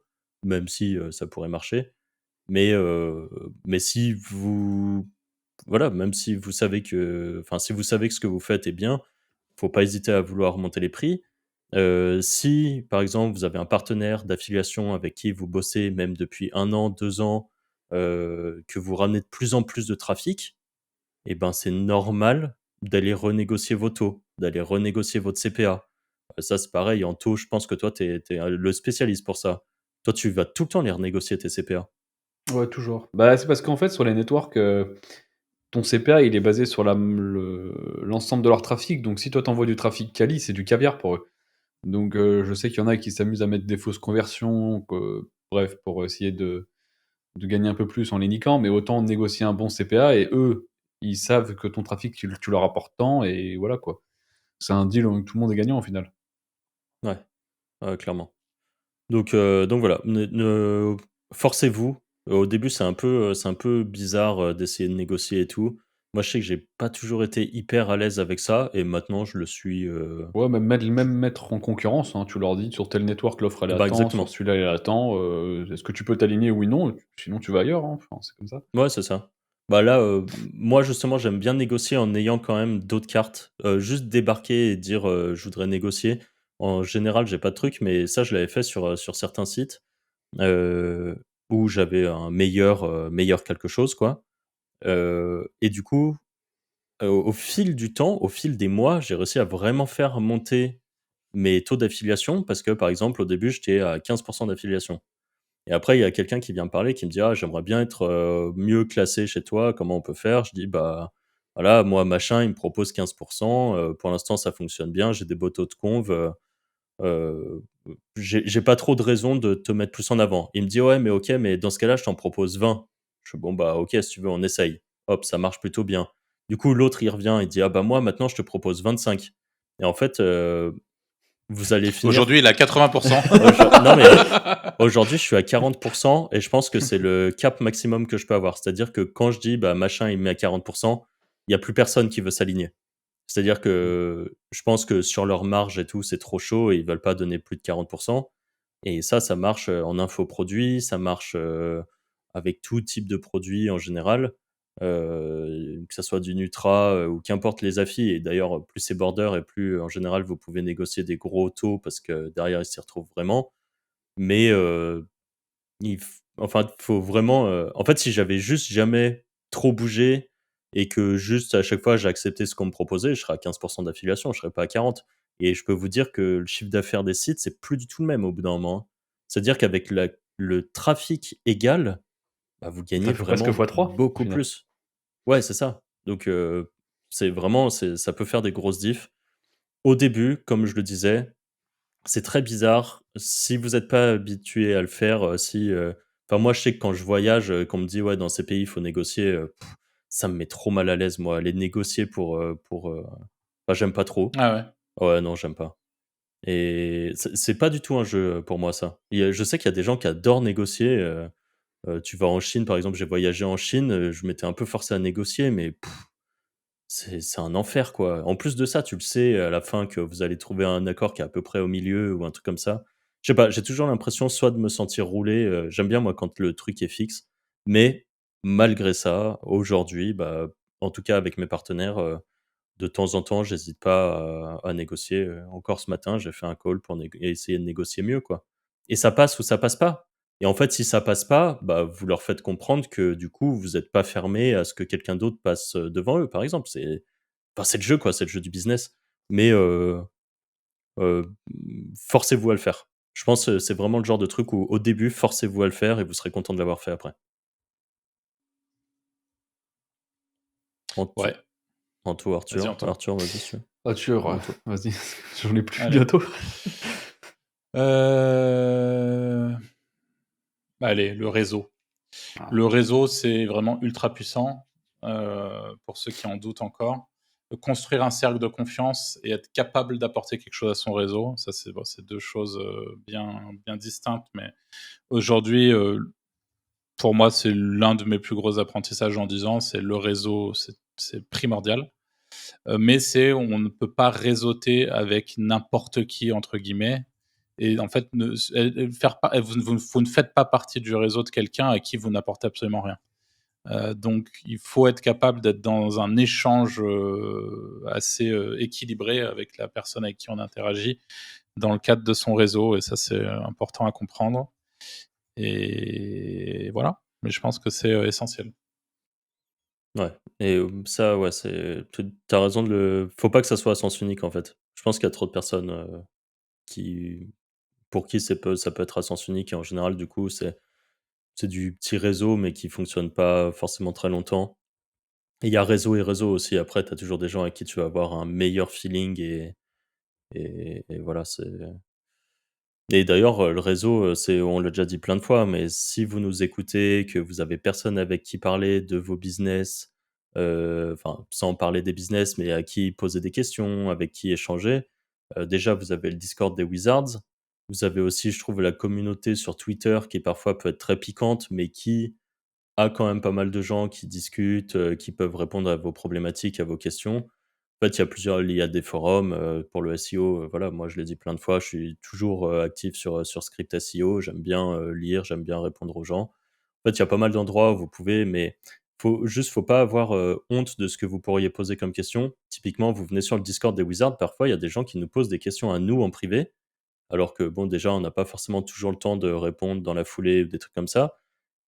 Speaker 1: même si, ça pourrait marcher. Mais si vous voilà, même si vous savez si vous savez que ce que vous faites est bien, faut pas hésiter à vouloir monter les prix. Si, par exemple, vous avez un partenaire d'affiliation avec qui vous bossez même depuis 1 an, 2 ans, que vous ramenez de plus en plus de trafic, et ben, c'est normal d'aller renégocier vos taux, d'aller renégocier votre CPA. Ça, c'est pareil, en taux, je pense que toi, tu es le spécialiste pour ça. Toi, tu vas tout le temps les renégocier tes CPA.
Speaker 3: Ouais, toujours. Bah, c'est parce qu'en fait, sur les networks, ton CPA, il est basé sur l'ensemble de leur trafic. Donc si toi, tu envoies du trafic quali, c'est du caviar pour eux. Donc je sais qu'il y en a qui s'amusent à mettre des fausses conversions, bref, pour essayer de gagner un peu plus en les niquant, mais autant négocier un bon CPA et eux, ils savent que ton trafic, tu leur apportes tant et voilà, quoi. C'est un deal où tout le monde est gagnant, au final.
Speaker 1: Ouais, ouais, clairement. Donc voilà, forcez-vous. Au début, c'est un peu bizarre, d'essayer de négocier et tout. Moi, je sais que j'ai pas toujours été hyper à l'aise avec ça et maintenant je le suis,
Speaker 3: Ouais, même mettre en concurrence, hein, tu leur dis: «Sur tel network, l'offre elle est à
Speaker 1: bah,
Speaker 3: tant, sur
Speaker 1: exactement.
Speaker 3: celui-là elle est à tant, est-ce que tu peux t'aligner oui, non? Sinon tu vas ailleurs, hein». Enfin, c'est comme ça.
Speaker 1: Ouais, c'est ça. Bah, là, moi, justement, j'aime bien négocier en ayant quand même d'autres cartes. Juste débarquer et dire, «Je voudrais négocier». En général, j'ai pas de truc, mais ça, je l'avais fait sur certains sites, heu, où j'avais un meilleur quelque chose, quoi. Et du coup, au fil du temps, au fil des mois, j'ai réussi à vraiment faire monter mes taux d'affiliation parce que, par exemple, au début, j'étais à 15 d'affiliation et après, il y a quelqu'un qui vient me parler, qui me dit: «Ah, j'aimerais bien être, mieux classé chez toi, comment on peut faire?» Je dis: «Bah, voilà, moi, machin, il me propose 15 pour l'instant, ça fonctionne bien, j'ai des beaux taux de conv, heu, j'ai pas trop de raison de te mettre plus en avant». Il me dit: «Ouais, mais OK, mais dans ce cas-là, je t'en propose 20». Je fais: «Bon, bah, OK, si tu veux, on essaye». Hop, ça marche plutôt bien. Du coup, l'autre, il revient, il dit: «Ah bah, moi, maintenant, je te propose 25». Et en fait, vous allez finir
Speaker 2: Aujourd'hui, il a 80.
Speaker 1: non, mais aujourd'hui, je suis à 40 et je pense que c'est le cap maximum que je peux avoir. C'est-à-dire que quand je dis: «Bah, machin, il me met à 40 il y a plus personne qui veut s'aligner. C'est-à-dire que je pense que sur leur marge et tout, c'est trop chaud et ils veulent pas donner plus de 40. Et ça marche, en infoproduits, ça marche, avec tout type de produits en général, que ça soit du Nutra, ou qu'importe les affis. Et d'ailleurs, plus c'est border et plus, en général, vous pouvez négocier des gros taux parce que derrière, ils s'y retrouvent vraiment. Mais, il f enfin, faut vraiment, en fait, si j'avais juste jamais trop bougé et que juste à chaque fois j'acceptais ce qu'on me proposait, je serais à 15 d'affiliation, je serais pas à 40 et je peux vous dire que le chiffre d'affaires des sites, c'est plus du tout le même au bout d'un moment, hein. C'est-à-dire qu'avec le trafic égal, bah, vous
Speaker 3: Ça
Speaker 1: gagnez
Speaker 3: fait presque
Speaker 1: vraiment
Speaker 3: x3 au
Speaker 1: beaucoup
Speaker 3: final.
Speaker 1: plus. Ouais, c'est ça. Donc c'est vraiment ça peut faire des grosses diffs. Au début, comme je le disais, c'est très bizarre. Si vous n'êtes pas habitué à le faire, enfin moi je sais que quand je voyage, qu'on me dit: «Ouais, dans ces pays, il faut négocier», ça me met trop mal à l'aise moi, aller négocier enfin j'aime pas trop.
Speaker 2: Ah ouais.
Speaker 1: Ouais, non, j'aime pas et c'est pas du tout un jeu, pour moi ça. Je sais qu'il y a des gens qui adorent négocier, tu vas en Chine, par exemple, j'ai voyagé en Chine, je m'étais un peu forcé à négocier mais c'est un enfer, quoi. En plus de ça, tu le sais à la fin que vous allez trouver un accord qui est à peu près au milieu ou un truc comme ça. Je sais pas, j'ai toujours l'impression soit de me sentir roulé, j'aime bien moi quand le truc est fixe, mais malgré ça, aujourd'hui, bah, en tout cas avec mes partenaires, de temps en temps, j'hésite pas à négocier, encore ce matin, j'ai fait un call pour essayer de négocier mieux, quoi et ça passe ou ça passe pas et en fait, si ça passe pas, bah, vous leur faites comprendre que, du coup, vous êtes pas fermé à ce que quelqu'un d'autre passe, devant eux, par exemple. C'est le jeu, quoi, c'est le jeu du business mais forcez-vous à le faire. Je pense, c'est vraiment le genre de truc où, au début, forcez-vous à le faire et vous serez content de l'avoir fait après. En
Speaker 2: Ouais.
Speaker 1: tout en tout,
Speaker 2: Vas-y,
Speaker 1: Arthur.
Speaker 2: Anto.
Speaker 1: Arthur, vas-y si tu veux.
Speaker 3: Arthur,
Speaker 1: En tout.
Speaker 3: vas-y, j'en ai plus
Speaker 2: Allez.
Speaker 3: bientôt.
Speaker 2: Allez, le réseau.
Speaker 3: Ah.
Speaker 2: Le réseau, c'est vraiment ultra puissant, pour ceux qui en doutent encore. Construire un cercle de confiance et être capable d'apporter quelque chose à son réseau, ça c'est bon, c'est 2 choses, bien distinctes, mais aujourd'hui, pour moi, c'est l'un de mes plus gros apprentissages en 10 ans, c'est le réseau, c'est primordial. Mais on ne peut pas réseauter avec «n'importe qui» entre guillemets et en fait ne s faire pas vous ne faites pas partie du réseau de quelqu'un à qui vous n'apportez absolument rien. Donc il faut être capable d'être dans un échange, assez, équilibré avec la personne avec qui on interagit, dans le cadre de son réseau et ça, c'est, important à comprendre et voilà. Mais je pense que c'est, essentiel.
Speaker 1: Ouais et ça, ouais, tu as raison de le faut pas que ça soit à sens unique, en fait. Je pense qu'il y a trop de personnes, qui pour qui ça peut être à sens unique et en général, du coup, c'est du petit réseau mais qui fonctionne pas forcément très longtemps et il y a réseau et réseau aussi. Après, tu as toujours des gens avec qui tu vas avoir un meilleur feeling et voilà, et d'ailleurs, le réseau, on l'a déjà dit plein de fois, mais si vous nous écoutez, que vous avez personne avec qui parler de vos business, enfin, sans parler des business, mais à qui poser des questions, avec qui échanger, déjà, vous avez le Discord des Wizards. Vous avez aussi, je trouve, la communauté sur Twitter qui parfois peut être très piquante, mais qui a quand même pas mal de gens qui discutent, qui peuvent répondre à vos problématiques, à vos questions. En fait, il y a des forums, pour le SEO, voilà, moi je l'ai dit plein de fois, je suis toujours, actif sur Script SEO. J'aime bien, lire, j'aime bien répondre aux gens. En fait, il y a pas mal d'endroits où vous pouvez, mais faut pas avoir, honte de ce que vous pourriez poser comme question. Typiquement, vous venez sur le Discord des Wizards, parfois il y a des gens qui nous posent des questions à nous en privé, alors que bon, déjà, on n'a pas forcément toujours le temps de répondre dans la foulée ou des trucs comme ça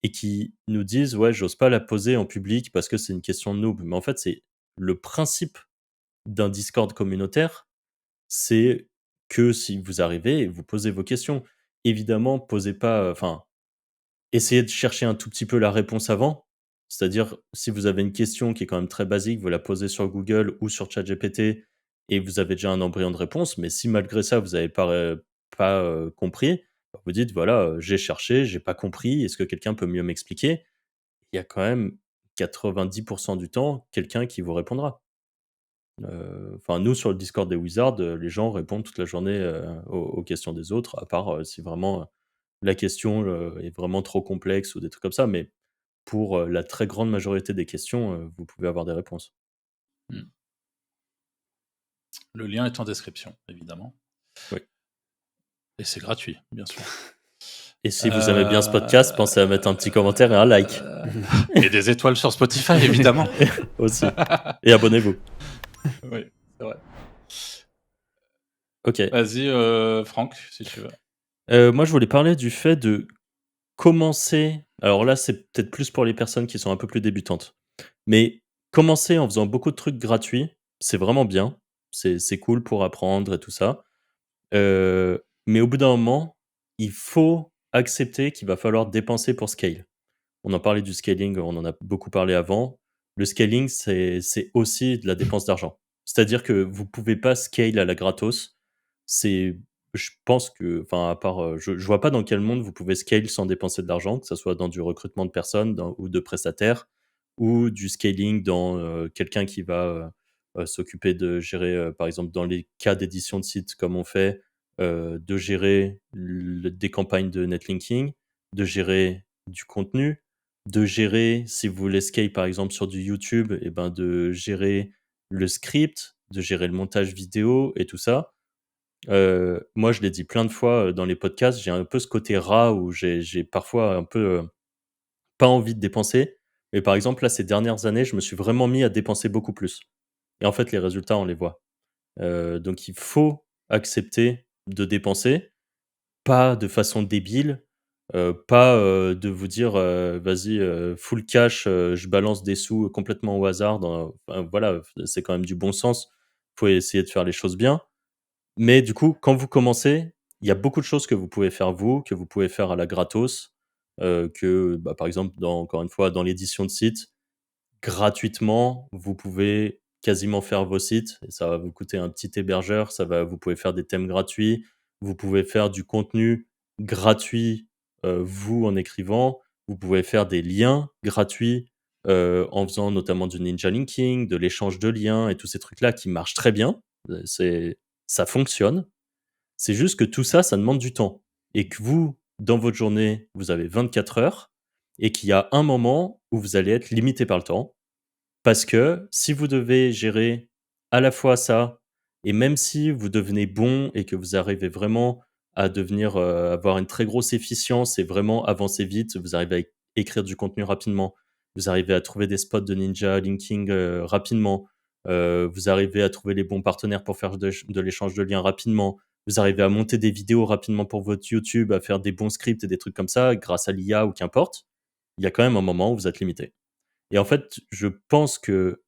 Speaker 1: et qui nous disent: «Ouais, j'ose pas la poser en public parce que c'est une question de noob». Mais en fait, c'est le principe d'un Discord communautaire, c'est que si vous arrivez et vous posez vos questions. Évidemment, posez pas, enfin, essayez de chercher un tout petit peu la réponse avant. C'est-à-dire, si vous avez une question qui est quand même très basique, vous la posez sur Google ou sur ChatGPT et vous avez déjà un embryon de réponse. Mais si malgré ça, vous n'avez pas compris, bah, vous dites: «Voilà, j'ai cherché, j'ai pas compris, est-ce que quelqu'un peut mieux m'expliquer?» Il y a quand même 90 du temps quelqu'un qui vous répondra. Enfin, nous, sur le Discord des Wizards, les gens répondent toute la journée, aux questions des autres, à part, si vraiment, la question, est vraiment trop complexe ou des trucs comme ça. Mais pour, la très grande majorité des questions, vous pouvez avoir des réponses.
Speaker 2: Mmh. Le lien est en description, évidemment
Speaker 1: Oui
Speaker 2: et c'est gratuit, bien sûr.
Speaker 1: et si vous aimez bien ce podcast, pensez à mettre un petit commentaire et un like.
Speaker 2: Et des étoiles sur Spotify, évidemment.
Speaker 1: Aussi et abonnez-vous.
Speaker 2: Oui, c'est vrai.
Speaker 1: OK.
Speaker 2: Vas-y, Franck, si tu veux.
Speaker 1: Moi, je voulais parler du fait de commencer alors là, c'est peut-être plus pour les personnes qui sont un peu plus débutantes, mais commencer en faisant beaucoup de trucs gratuits, c'est vraiment bien. C'est cool pour apprendre et tout ça. Mais au bout d'un moment, il faut accepter qu'il va falloir dépenser pour scale. On en parlait du scaling, on en a beaucoup parlé avant. Le scaling, c'est aussi de la dépense d'argent. C'est-à-dire que vous pouvez pas scale à la gratos. C'est je pense que enfin, à part, je vois pas dans quel monde vous pouvez scale sans dépenser de l'argent, que ça soit dans du recrutement de personnes, dans ou de prestataires ou du scaling dans, quelqu'un qui va, s'occuper de gérer, par exemple, dans les cas d'édition de sites comme on fait, de gérer des campagnes de netlinking, de gérer du contenu, de gérer, si vous voulez scale par exemple sur du YouTube, et ben, de gérer le script, de gérer le montage vidéo et tout ça. Moi, je l'ai dit plein de fois, dans les podcasts, j'ai un peu ce côté rat où j'ai parfois un peu, pas envie de dépenser. Mais par exemple, là, ces dernières années, je me suis vraiment mis à dépenser beaucoup plus et en fait, les résultats, on les voit. Donc il faut accepter de dépenser, pas de façon débile, pas, de vous dire, «Vas-y, full cash, je balance des sous complètement au hasard dans» enfin voilà, c'est quand même du bon sens. Faut essayer de faire les choses bien. Mais du coup, quand vous commencez, il y a beaucoup de choses que vous pouvez faire vous, que vous pouvez faire à la gratos, bah, par exemple, encore une fois, dans l'édition de site, gratuitement, vous pouvez quasiment faire vos sites et ça va vous coûter un petit hébergeur, vous pouvez faire des thèmes gratuits, vous pouvez faire du contenu gratuit, vous, en écrivant, vous pouvez faire des liens gratuits, en faisant notamment du ninja linking, de l'échange de liens et tous ces trucs-là qui marchent très bien. Ça fonctionne. C'est juste que tout ça, ça demande du temps et que vous, dans votre journée, vous avez 24 heures et qu'il y a un moment où vous allez être limité par le temps parce que si vous devez gérer à la fois ça et même si vous devenez bon et que vous arrivez vraiment à devenir, avoir une très grosse efficience et vraiment avancer vite, vous arrivez à écrire du contenu rapidement, vous arrivez à trouver des spots de ninja linking, rapidement, vous arrivez à trouver les bons partenaires pour faire de l'échange de liens rapidement, vous arrivez à monter des vidéos rapidement pour votre YouTube, à faire des bons scripts et des trucs comme ça grâce à l'IA ou qu'importe. Il y a quand même un moment où vous êtes limité. Et en fait, je pense que,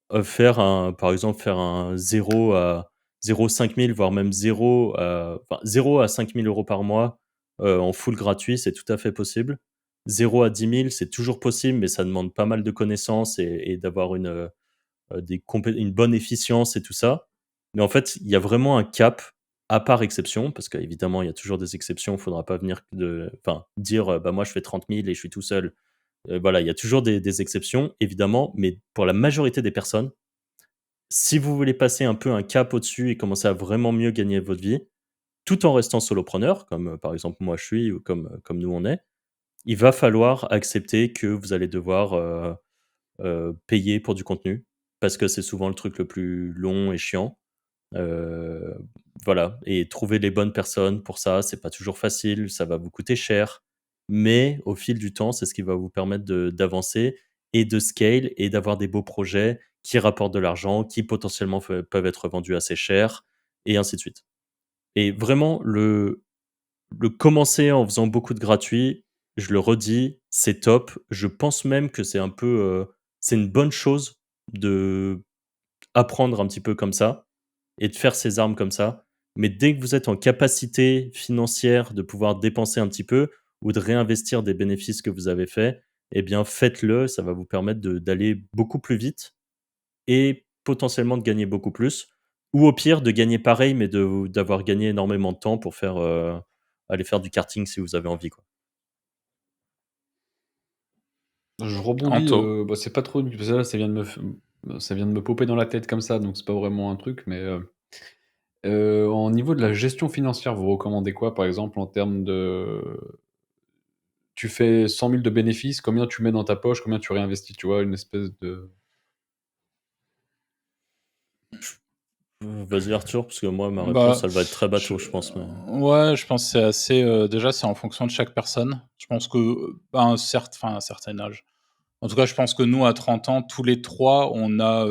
Speaker 1: par exemple, faire un 0 à 5 000, voire même 0 à 5 000 € par mois, en full gratuit, c'est tout à fait possible. 0 à 10 000, c'est toujours possible, mais ça demande pas mal de connaissances et d'avoir une bonne efficience et tout ça. Mais en fait, il y a vraiment un cap, à part exception, parce qu'évidemment, il y a toujours des exceptions. Il faudra pas venir dire, «Bah, moi, je fais 30 000 et je suis tout seul». Voilà, il y a toujours des exceptions, évidemment, mais pour la majorité des personnes, si vous voulez passer un peu un cap au-dessus et commencer à vraiment mieux gagner votre vie, tout en restant solopreneur, comme, par exemple moi je suis ou comme nous on est, il va falloir accepter que vous allez devoir, payer pour du contenu, parce que c'est souvent le truc le plus long et chiant. Heu, voilà et trouver les bonnes personnes pour ça, c'est pas toujours facile, ça va vous coûter cher, mais au fil du temps, c'est ce qui va vous permettre d'avancer et de scale et d'avoir des beaux projets qui rapportent de l'argent, qui potentiellement peuvent être vendus assez cher et ainsi de suite. Et vraiment le commencer en faisant beaucoup de gratuit, je le redis, c'est top. Je pense même que c'est un peu, c'est une bonne chose de apprendre un petit peu comme ça et de faire ses armes comme ça. Mais dès que vous êtes en capacité financière de pouvoir dépenser un petit peu ou de réinvestir des bénéfices que vous avez faits, eh bien faites-le, ça va vous permettre d'aller beaucoup plus vite et potentiellement de gagner beaucoup plus. Ou au pire de gagner pareil, mais d'avoir gagné énormément de temps pour aller faire du karting si vous avez envie, quoi.
Speaker 3: Je rebondis,
Speaker 2: Anto.
Speaker 3: bah, c'est pas trop parce que là, ça vient de me popper dans la tête comme ça, donc c'est pas vraiment un truc, mais en niveau de la gestion financière, vous recommandez quoi, par exemple, en termes de tu fais 100 000 de bénéfices, combien tu mets dans ta poche, combien tu réinvestis, tu vois? Une espèce de
Speaker 1: Vas-y Arthur, parce que moi ma réponse
Speaker 2: Bah,
Speaker 1: elle va être très
Speaker 2: je
Speaker 1: bateau je pense, mais
Speaker 2: ouais, je pense que c'est assez, déjà, c'est en fonction de chaque personne. Je pense que, à un certain âge, en tout cas, je pense que nous, à 30 ans, tous les 3, on a,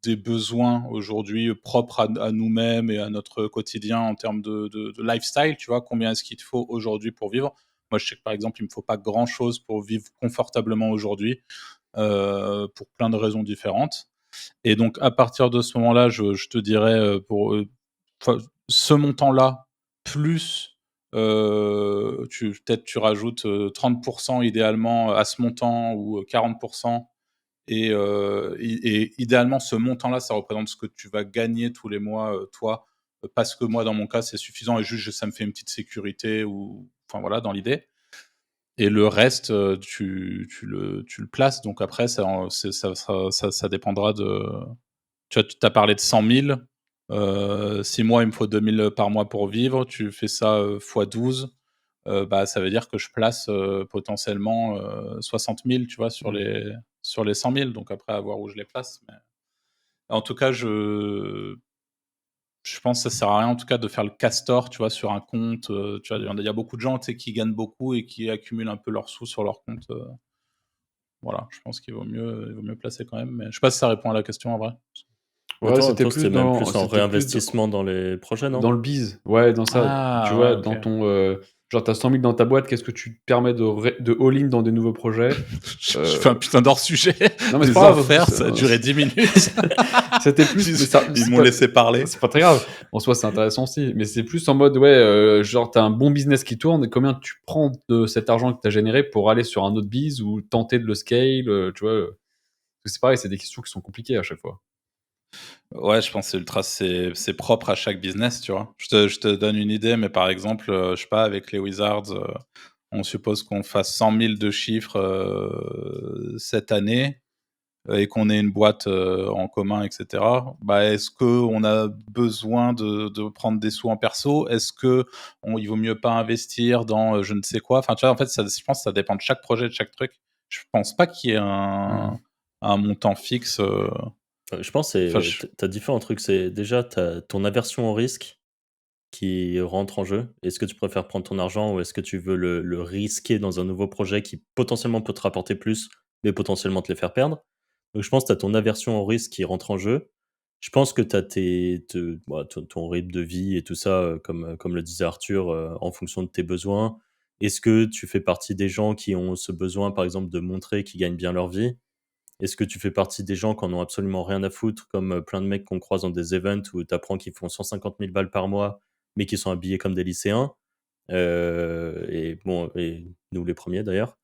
Speaker 2: des besoins aujourd'hui, propres à nous-mêmes et à notre quotidien en termes de lifestyle, tu vois? Combien est-ce qu'il te faut aujourd'hui pour vivre? Moi, je sais que par exemple, il me faut pas grand-chose pour vivre confortablement aujourd'hui, pour plein de raisons différentes. Et donc, à partir de ce moment-là, je te dirais, ce montant-là, plus, peut-être tu rajoutes 30% idéalement à ce montant ou 40%. Et idéalement, ce montant-là, ça représente ce que tu vas gagner tous les mois, toi, parce que moi, dans mon cas, c'est suffisant et juste ça me fait une petite sécurité ou enfin voilà, dans l'idée. Et le reste, tu le places. Donc après, ça dépendra de tu vois, tu as parlé de 100 000, si moi, il me faut 2 000 par mois pour vivre, tu fais ça, fois 12, bah, ça veut dire que je place, potentiellement, 60 000, tu vois,
Speaker 3: Mmh.
Speaker 2: sur les 100 000. Donc après, à voir où je les place. Mais en tout cas, je pense que ça sert à rien, en tout cas, de faire le castor, tu vois, sur un compte, tu vois? Il y a beaucoup de gens, tu sais, qui gagnent beaucoup et qui accumulent un peu leurs sous sur leur compte, voilà. Je pense qu'il vaut mieux placer quand même, mais je sais pas si ça répond à la question, en vrai?
Speaker 1: Mais
Speaker 3: Ouais,
Speaker 1: toi, c'était même plus en
Speaker 3: c'était plus dans
Speaker 1: réinvestissement dans les projets, non?
Speaker 3: dans le biz. Ouais, dans ça. Tu
Speaker 2: Ah
Speaker 3: vois,
Speaker 2: ouais, OK.
Speaker 3: dans ton, genre tu as 100 000 dans ta boîte, qu'est-ce que tu te permets de all-in dans des nouveaux projets?
Speaker 2: Je fais un putain d'hors-sujet.
Speaker 3: Non, mais c'est
Speaker 2: Les
Speaker 3: pas grave,
Speaker 2: enfers, ça a duré 10 minutes.
Speaker 3: c'était plus mais ça
Speaker 2: Ils
Speaker 3: c'est
Speaker 2: m'ont
Speaker 3: pas
Speaker 2: laissé parler.
Speaker 3: c'est pas très grave. En soi, c'est intéressant aussi, mais c'est plus en mode, ouais, genre, tu as un bon business qui tourne et combien tu prends de cet argent que tu as généré pour aller sur un autre biz ou tenter de le scale, tu vois? C'est pareil, c'est des questions qui sont compliquées à chaque fois.
Speaker 2: Ouais, je pense que c'est propre à chaque business, tu vois? Je te donne une idée, mais par exemple, je sais pas, avec les Wizards, on suppose qu'on fasse 100 000 de chiffres, cette année, et qu'on ait une boîte, en commun et cetera. Bah, est-ce qu'on a besoin de prendre des sous en perso? Est-ce qu'il vaut mieux pas investir dans, je ne sais quoi? Enfin, tu vois, en fait, je pense que ça dépend de chaque projet, de chaque truc. Je pense pas qu'il y ait
Speaker 3: Mmh.
Speaker 2: un montant fixe,
Speaker 1: Je pense
Speaker 2: enfin,
Speaker 1: que tu as différents trucs. C'est déjà, tu ton aversion au risque qui rentre en jeu. Est-ce que tu préfères prendre ton argent ou est-ce que tu veux le risquer dans un nouveau projet qui potentiellement peut te rapporter plus, mais potentiellement te les faire perdre? Donc je pense que tu as ton aversion au risque qui rentre en jeu. Je pense que tu as ton rythme de vie et tout ça, comme le disait Arthur, en fonction de tes besoins. Est-ce que tu fais partie des gens qui ont ce besoin, par exemple, de montrer qu'ils gagnent bien leur vie? Est-ce que tu fais partie des gens qui en ont absolument rien à foutre, comme, plein de mecs qu'on croise dans des events où tu apprends qu'ils font 150 000 balles par mois, mais qui sont habillés comme des lycéens? Et bon, et nous les premiers d'ailleurs.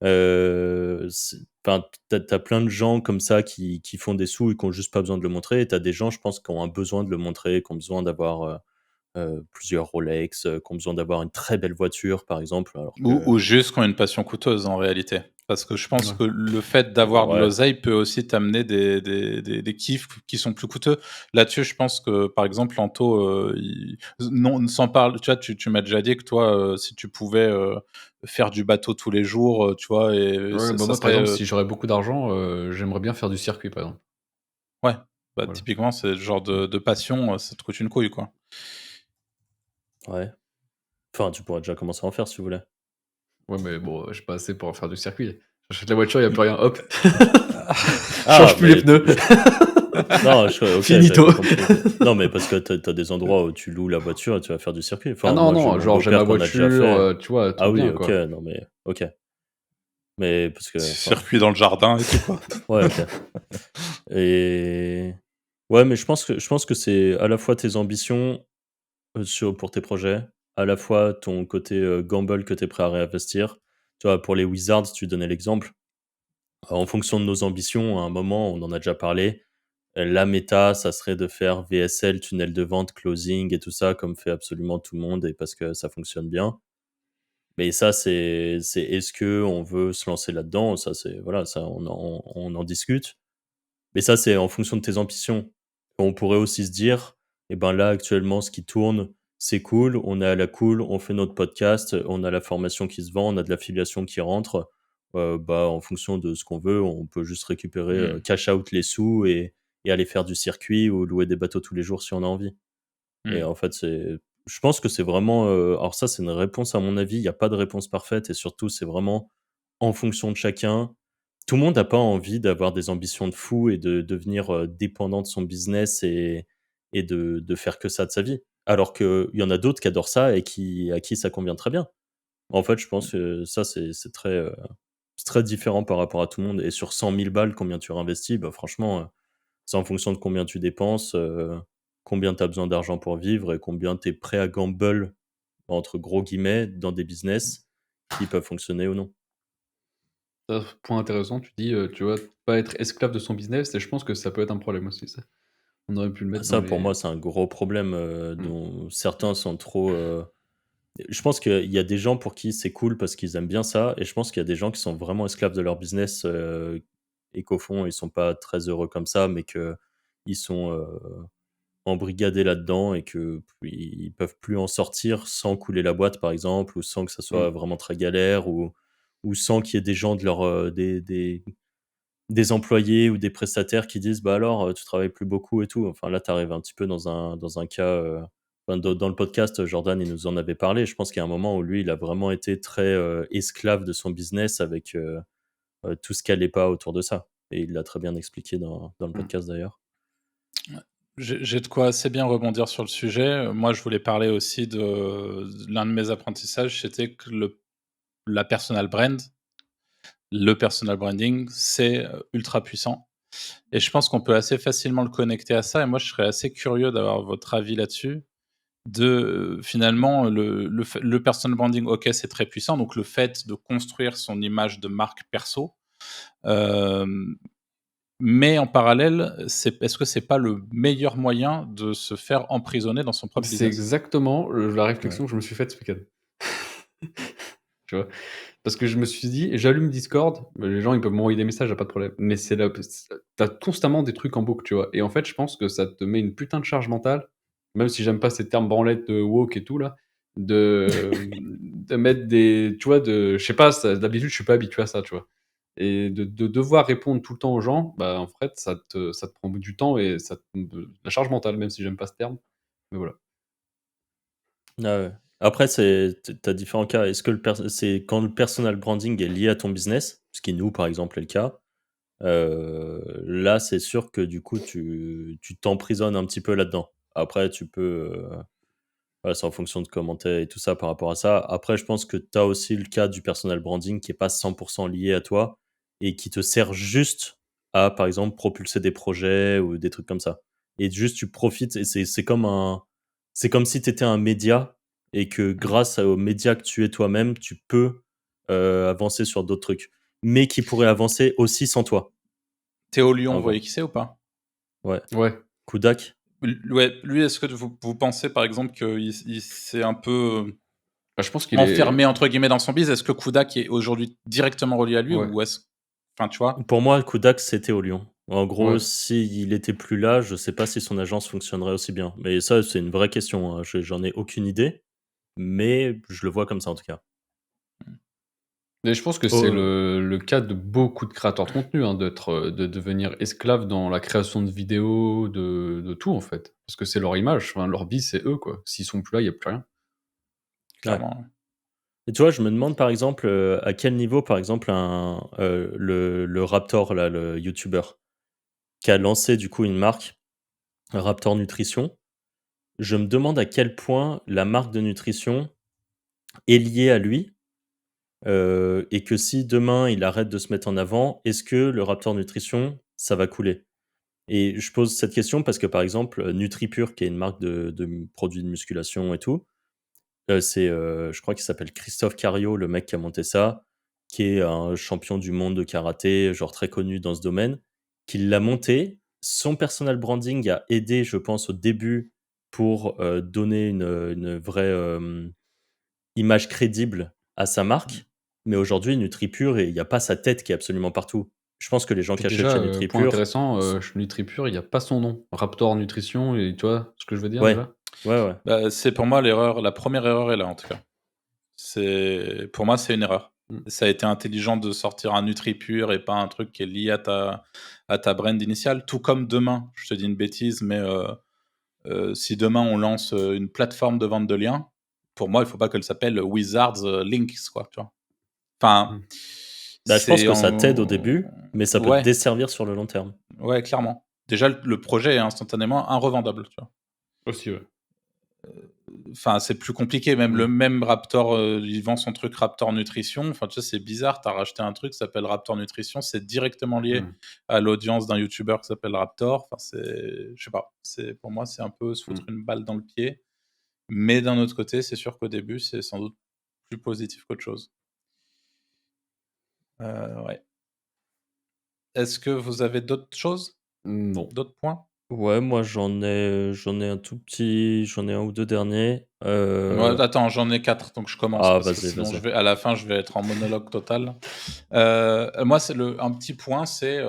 Speaker 1: C'est enfin, tu plein de gens comme ça qui font des sous et qui ont juste pas besoin de le montrer, et tu as des gens, je pense, qui ont un besoin de le montrer, qui ont besoin d'avoir, plusieurs Rolex, qui ont besoin d'avoir une très belle voiture, par exemple, alors que
Speaker 2: ou juste qui ont une passion coûteuse en réalité. Parce que je pense
Speaker 3: Ouais.
Speaker 2: que le fait d'avoir de
Speaker 1: ouais.
Speaker 2: l'oseille peut aussi t'amener des kiffs qui sont plus coûteux. Là-dessus, je pense que, par exemple, Anto, non, sans parler, tu vois, tu m'as déjà dit que toi, si tu pouvais faire du bateau tous les jours, tu vois, et
Speaker 3: Ouais, bah,
Speaker 2: ça
Speaker 3: moi, par
Speaker 2: serait,
Speaker 3: exemple, si j'aurais beaucoup d'argent, j'aimerais bien faire du circuit, par exemple.
Speaker 2: ouais, bah,
Speaker 3: Voilà.
Speaker 2: typiquement, c'est le genre
Speaker 3: Mmh.
Speaker 2: de passion, ça te coûte une couille, quoi.
Speaker 1: Ouais. Enfin, tu pourrais déjà commencer à en faire si tu voulais.
Speaker 3: Ouais, mais bon, j'ai pas assez pour faire du circuit. J'achète la voiture, il y a plus rien, hop. Je
Speaker 1: Ah,
Speaker 3: change plus les
Speaker 1: mais
Speaker 3: pneus.
Speaker 1: non, OK, j'avais
Speaker 3: Finito.
Speaker 1: pas compris. Non, mais parce que tu as des endroits où tu loues la voiture et tu vas faire du circuit.
Speaker 3: Ah
Speaker 1: Enfin,
Speaker 3: non,
Speaker 1: moi, j'ai
Speaker 3: non,
Speaker 1: mon
Speaker 3: genre j'ai ma
Speaker 1: beau-père qu'on a déjà
Speaker 3: voiture,
Speaker 1: fait.
Speaker 3: tu vois,
Speaker 1: Ah
Speaker 3: tout
Speaker 1: oui,
Speaker 3: bien,
Speaker 1: OK,
Speaker 3: quoi.
Speaker 1: non, mais OK. Mais parce que enfin,
Speaker 2: Circuit dans le jardin et tout, quoi.
Speaker 1: ouais, OK. Et ouais, mais je pense que c'est à la fois tes ambitions, pour tes projets, à la fois ton côté, gamble que tu es prêt à réinvestir. Tu vois, pour les Wizards, tu donnais l'exemple. En fonction de nos ambitions, à un moment, on en a déjà parlé, la méta, ça serait de faire VSL, tunnel de vente, closing et tout ça, comme fait absolument tout le monde et parce que ça fonctionne bien. Mais ça, c'est est-ce que on veut se lancer là-dedans? Ça, c'est voilà, ça, on en discute. Mais ça, c'est en fonction de tes ambitions. On pourrait aussi se dire: «Eh ben, là, actuellement, ce qui tourne, c'est cool, on est à la cool, on fait notre podcast, on a la formation qui se vend, on a de l'affiliation qui rentre». Bah, en fonction de ce qu'on veut, on peut juste récupérer,
Speaker 2: Mmh.
Speaker 1: cash out les sous et aller faire du circuit ou louer des bateaux tous les jours si on a envie. Et
Speaker 2: Mmh.
Speaker 1: en fait, je pense que c'est vraiment, alors ça, c'est une réponse à mon avis, il y a pas de réponse parfaite et surtout, c'est vraiment en fonction de chacun. Tout le monde n'a pas envie d'avoir des ambitions de fou et de devenir, dépendant de son business et de faire que ça de sa vie. Alors qu'il y en a d'autres qui adorent ça et à qui ça convient très bien. En fait, je pense que ça, c'est très différent par rapport à tout le monde et sur 100 000 balles, combien tu réinvestis? Bah, franchement, c'est en fonction de combien tu dépenses, combien tu as besoin d'argent pour vivre et combien tu es prêt à «gamble» entre gros guillemets dans des business qui peuvent fonctionner ou non.
Speaker 3: Point intéressant, tu dis, tu vois, pas être esclave de son business et je pense que ça peut être un problème aussi ça. On aurait pu le
Speaker 1: Ah
Speaker 3: mettre dans
Speaker 1: ça, pour
Speaker 3: les
Speaker 1: moi, c'est un gros problème,
Speaker 3: mmh,
Speaker 1: dont certains sont trop, je pense qu'il y a des gens pour qui c'est cool parce qu'ils aiment bien ça et je pense qu'il y a des gens qui sont vraiment esclaves de leur business, et qu'au fond, ils sont pas très heureux comme ça, mais qu'ils sont, embrigadés là-dedans et que ils peuvent plus en sortir sans couler la boîte, par exemple, ou sans que ça
Speaker 3: mmh.
Speaker 1: soit vraiment très galère ou sans qu'il y ait des gens de leur, des employés ou des prestataires qui disent: «Bah, alors, tu travailles plus beaucoup et tout». Enfin, là, tu arrives un petit peu dans un cas, enfin, dans le podcast, Jordan, il nous en avait parlé. Je pense qu'il y a un moment où lui, il a vraiment été très, esclave de son business avec, tout ce qui allait pas autour de ça et il l'a très bien expliqué dans le
Speaker 3: Mmh.
Speaker 1: podcast d'ailleurs.
Speaker 2: J'ai de quoi assez bien rebondir sur le sujet. Moi, je voulais parler aussi de l'un de mes apprentissages, c'était que la personal brand, le personal branding, c'est, ultra puissant et je pense qu'on peut assez facilement le connecter à ça et moi, je serais assez curieux d'avoir votre avis là-dessus. Finalement, le personal branding, OK, c'est très puissant, donc le fait de construire son image de marque perso, hem, mais en parallèle, est-ce que c'est pas le meilleur moyen de se faire emprisonner dans son propre
Speaker 3: C'est
Speaker 2: business?
Speaker 3: exactement, la
Speaker 1: Ouais.
Speaker 3: réflexion que je me suis faite ce week-end. Tu vois? Parce que je me suis dit: «J'allume Discord, les gens ils peuvent m'envoyer des messages, y a pas de problème». Mais c'est là tu constamment des trucs en boucle, tu vois? Et en fait, je pense que ça te met une putain de charge mentale, même si j'aime pas ces termes branlettes, woke et tout là, de mettre des tu vois, je sais pas, ça d'habitude, je suis pas habitué à ça, tu vois? Et de devoir répondre tout le temps aux gens, bah, en fait, ça te prend du temps et ça te de la charge mentale, même si j'aime pas ce terme, mais voilà.
Speaker 1: Ah ouais. Après, tu as différents cas. Est-ce que c'est quand le personal branding est lié à ton business, ce qui nous, par exemple, est le cas, là, c'est sûr que du coup, tu t'emprisonnes un petit peu là-dedans. Après, tu peux, voilà, c'est en fonction de comment tu et tout ça par rapport à ça. Après, je pense que tu as aussi le cas du personal branding qui est pas 100 lié à toi et qui te sert juste à, par exemple, propulser des projets ou des trucs comme ça. Et juste, tu profites et c'est comme si tu étais un média et que
Speaker 2: Mmh.
Speaker 1: grâce aux médias que tu es toi-même, tu peux, avancer sur d'autres trucs, mais qui pourraient avancer aussi sans toi,
Speaker 2: Théo Lion,
Speaker 1: en
Speaker 2: vous voyez
Speaker 1: gros.
Speaker 2: qui c'est ou pas?
Speaker 1: Ouais.
Speaker 3: Ouais,
Speaker 1: Kudak?
Speaker 2: Ouais, lui, est-ce que vous pensez par exemple qu'il s'est un peu,
Speaker 3: bah, je pense qu'il est
Speaker 2: «enfermé» entre guillemets dans son biz? Est-ce que Kudak est aujourd'hui directement relié à lui
Speaker 3: ouais,
Speaker 2: ou est-ce enfin, tu vois?
Speaker 1: Pour moi, Kudak, c'était au Lyon. En gros,
Speaker 3: ouais.
Speaker 1: s'il était plus là, je sais pas si son agence fonctionnerait aussi bien. Mais ça, c'est une vraie question, hein. J'en ai aucune idée, mais je le vois comme ça, en tout cas.
Speaker 3: Mais je pense que c'est
Speaker 1: Oh,
Speaker 3: le cas de beaucoup de créateurs de contenu, hein, de devenir esclave dans la création de vidéos, de tout, en fait. Parce que c'est leur image, enfin, leur vie, c'est eux, quoi. S'ils sont plus là, il y a plus rien.
Speaker 1: ouais.
Speaker 2: Clairement, ouais.
Speaker 1: Et tu vois, je me demande, par exemple, à quel niveau, par exemple, le Raptor, là, le youtubeur, qui a lancé, du coup, une marque, Raptor Nutrition. Je me demande à quel point la marque de nutrition est liée à lui. Et que si demain il arrête de se mettre en avant, est-ce que le Raptor Nutrition, ça va couler? Et je pose cette question parce que, par exemple, NutriPure, qui est une marque de produits de musculation et tout, je crois qu'il s'appelle Christophe Cario, le mec qui a monté ça, qui est un champion du monde de karaté, genre très connu dans ce domaine, qui l'a monté. Son personal branding a aidé, je pense, au début pour, donner une vraie, image crédible à sa
Speaker 2: Mmh.
Speaker 1: marque, mais aujourd'hui NutriPure et il y a pas sa tête qui est absolument partout. Je pense que les gens
Speaker 3: Puis
Speaker 1: qui achètent
Speaker 3: déjà,
Speaker 1: chez
Speaker 3: point
Speaker 1: NutriPure
Speaker 3: intéressant,
Speaker 1: s
Speaker 3: chez NutriPure, il y a pas son nom. Raptor Nutrition et tu vois ce que je veux dire,
Speaker 1: ouais,
Speaker 3: déjà?
Speaker 1: ouais, ouais.
Speaker 2: Bah, c'est pour moi la première erreur est là, en tout cas. C'est pour moi, c'est une erreur.
Speaker 3: Mmh.
Speaker 2: Ça a été intelligent de sortir un NutriPure et pas un truc qui est lié à ta brand initiale. Tout comme demain, je te dis une bêtise, mais si demain on lance, une plateforme de vente de liens, pour moi, il faut pas qu'elle s'appelle Wizards, Links quoi, tu vois? Enfin,
Speaker 3: Mmh.
Speaker 1: Bah, je pense
Speaker 2: c'est
Speaker 1: que ça t'aide au
Speaker 2: en
Speaker 1: début, mais ça peut te
Speaker 2: ouais,
Speaker 1: desservir sur le long terme.
Speaker 2: ouais, clairement. Déjà, le projet est instantanément invendable, tu vois?
Speaker 3: Aussi, ouais.
Speaker 2: enfin, c'est plus compliqué. Même le même Raptor, il vend son truc Raptor Nutrition. Enfin, tu sais, c'est bizarre. Tu as racheté un truc qui s'appelle Raptor Nutrition. C'est directement lié à l'audience d'un YouTuber qui s'appelle Raptor. Enfin, je sais pas. Pour moi, c'est un peu se foutre une balle dans le pied. Mais d'un autre côté, c'est sûr qu'au début, c'est sans doute plus positif qu'autre chose. Ouais. Est-ce que vous avez d'autres choses?
Speaker 3: Non.
Speaker 2: D'autres points?
Speaker 1: Ouais, moi j'en ai j'en ai un ou 2 derniers.
Speaker 2: Ouais, attends, j'en ai 4, donc je commence
Speaker 1: Ah
Speaker 2: parce que
Speaker 1: vas-y,
Speaker 2: sinon
Speaker 1: vas-y.
Speaker 2: à la fin, je vais être en monologue total. Moi, c'est un petit point, c'est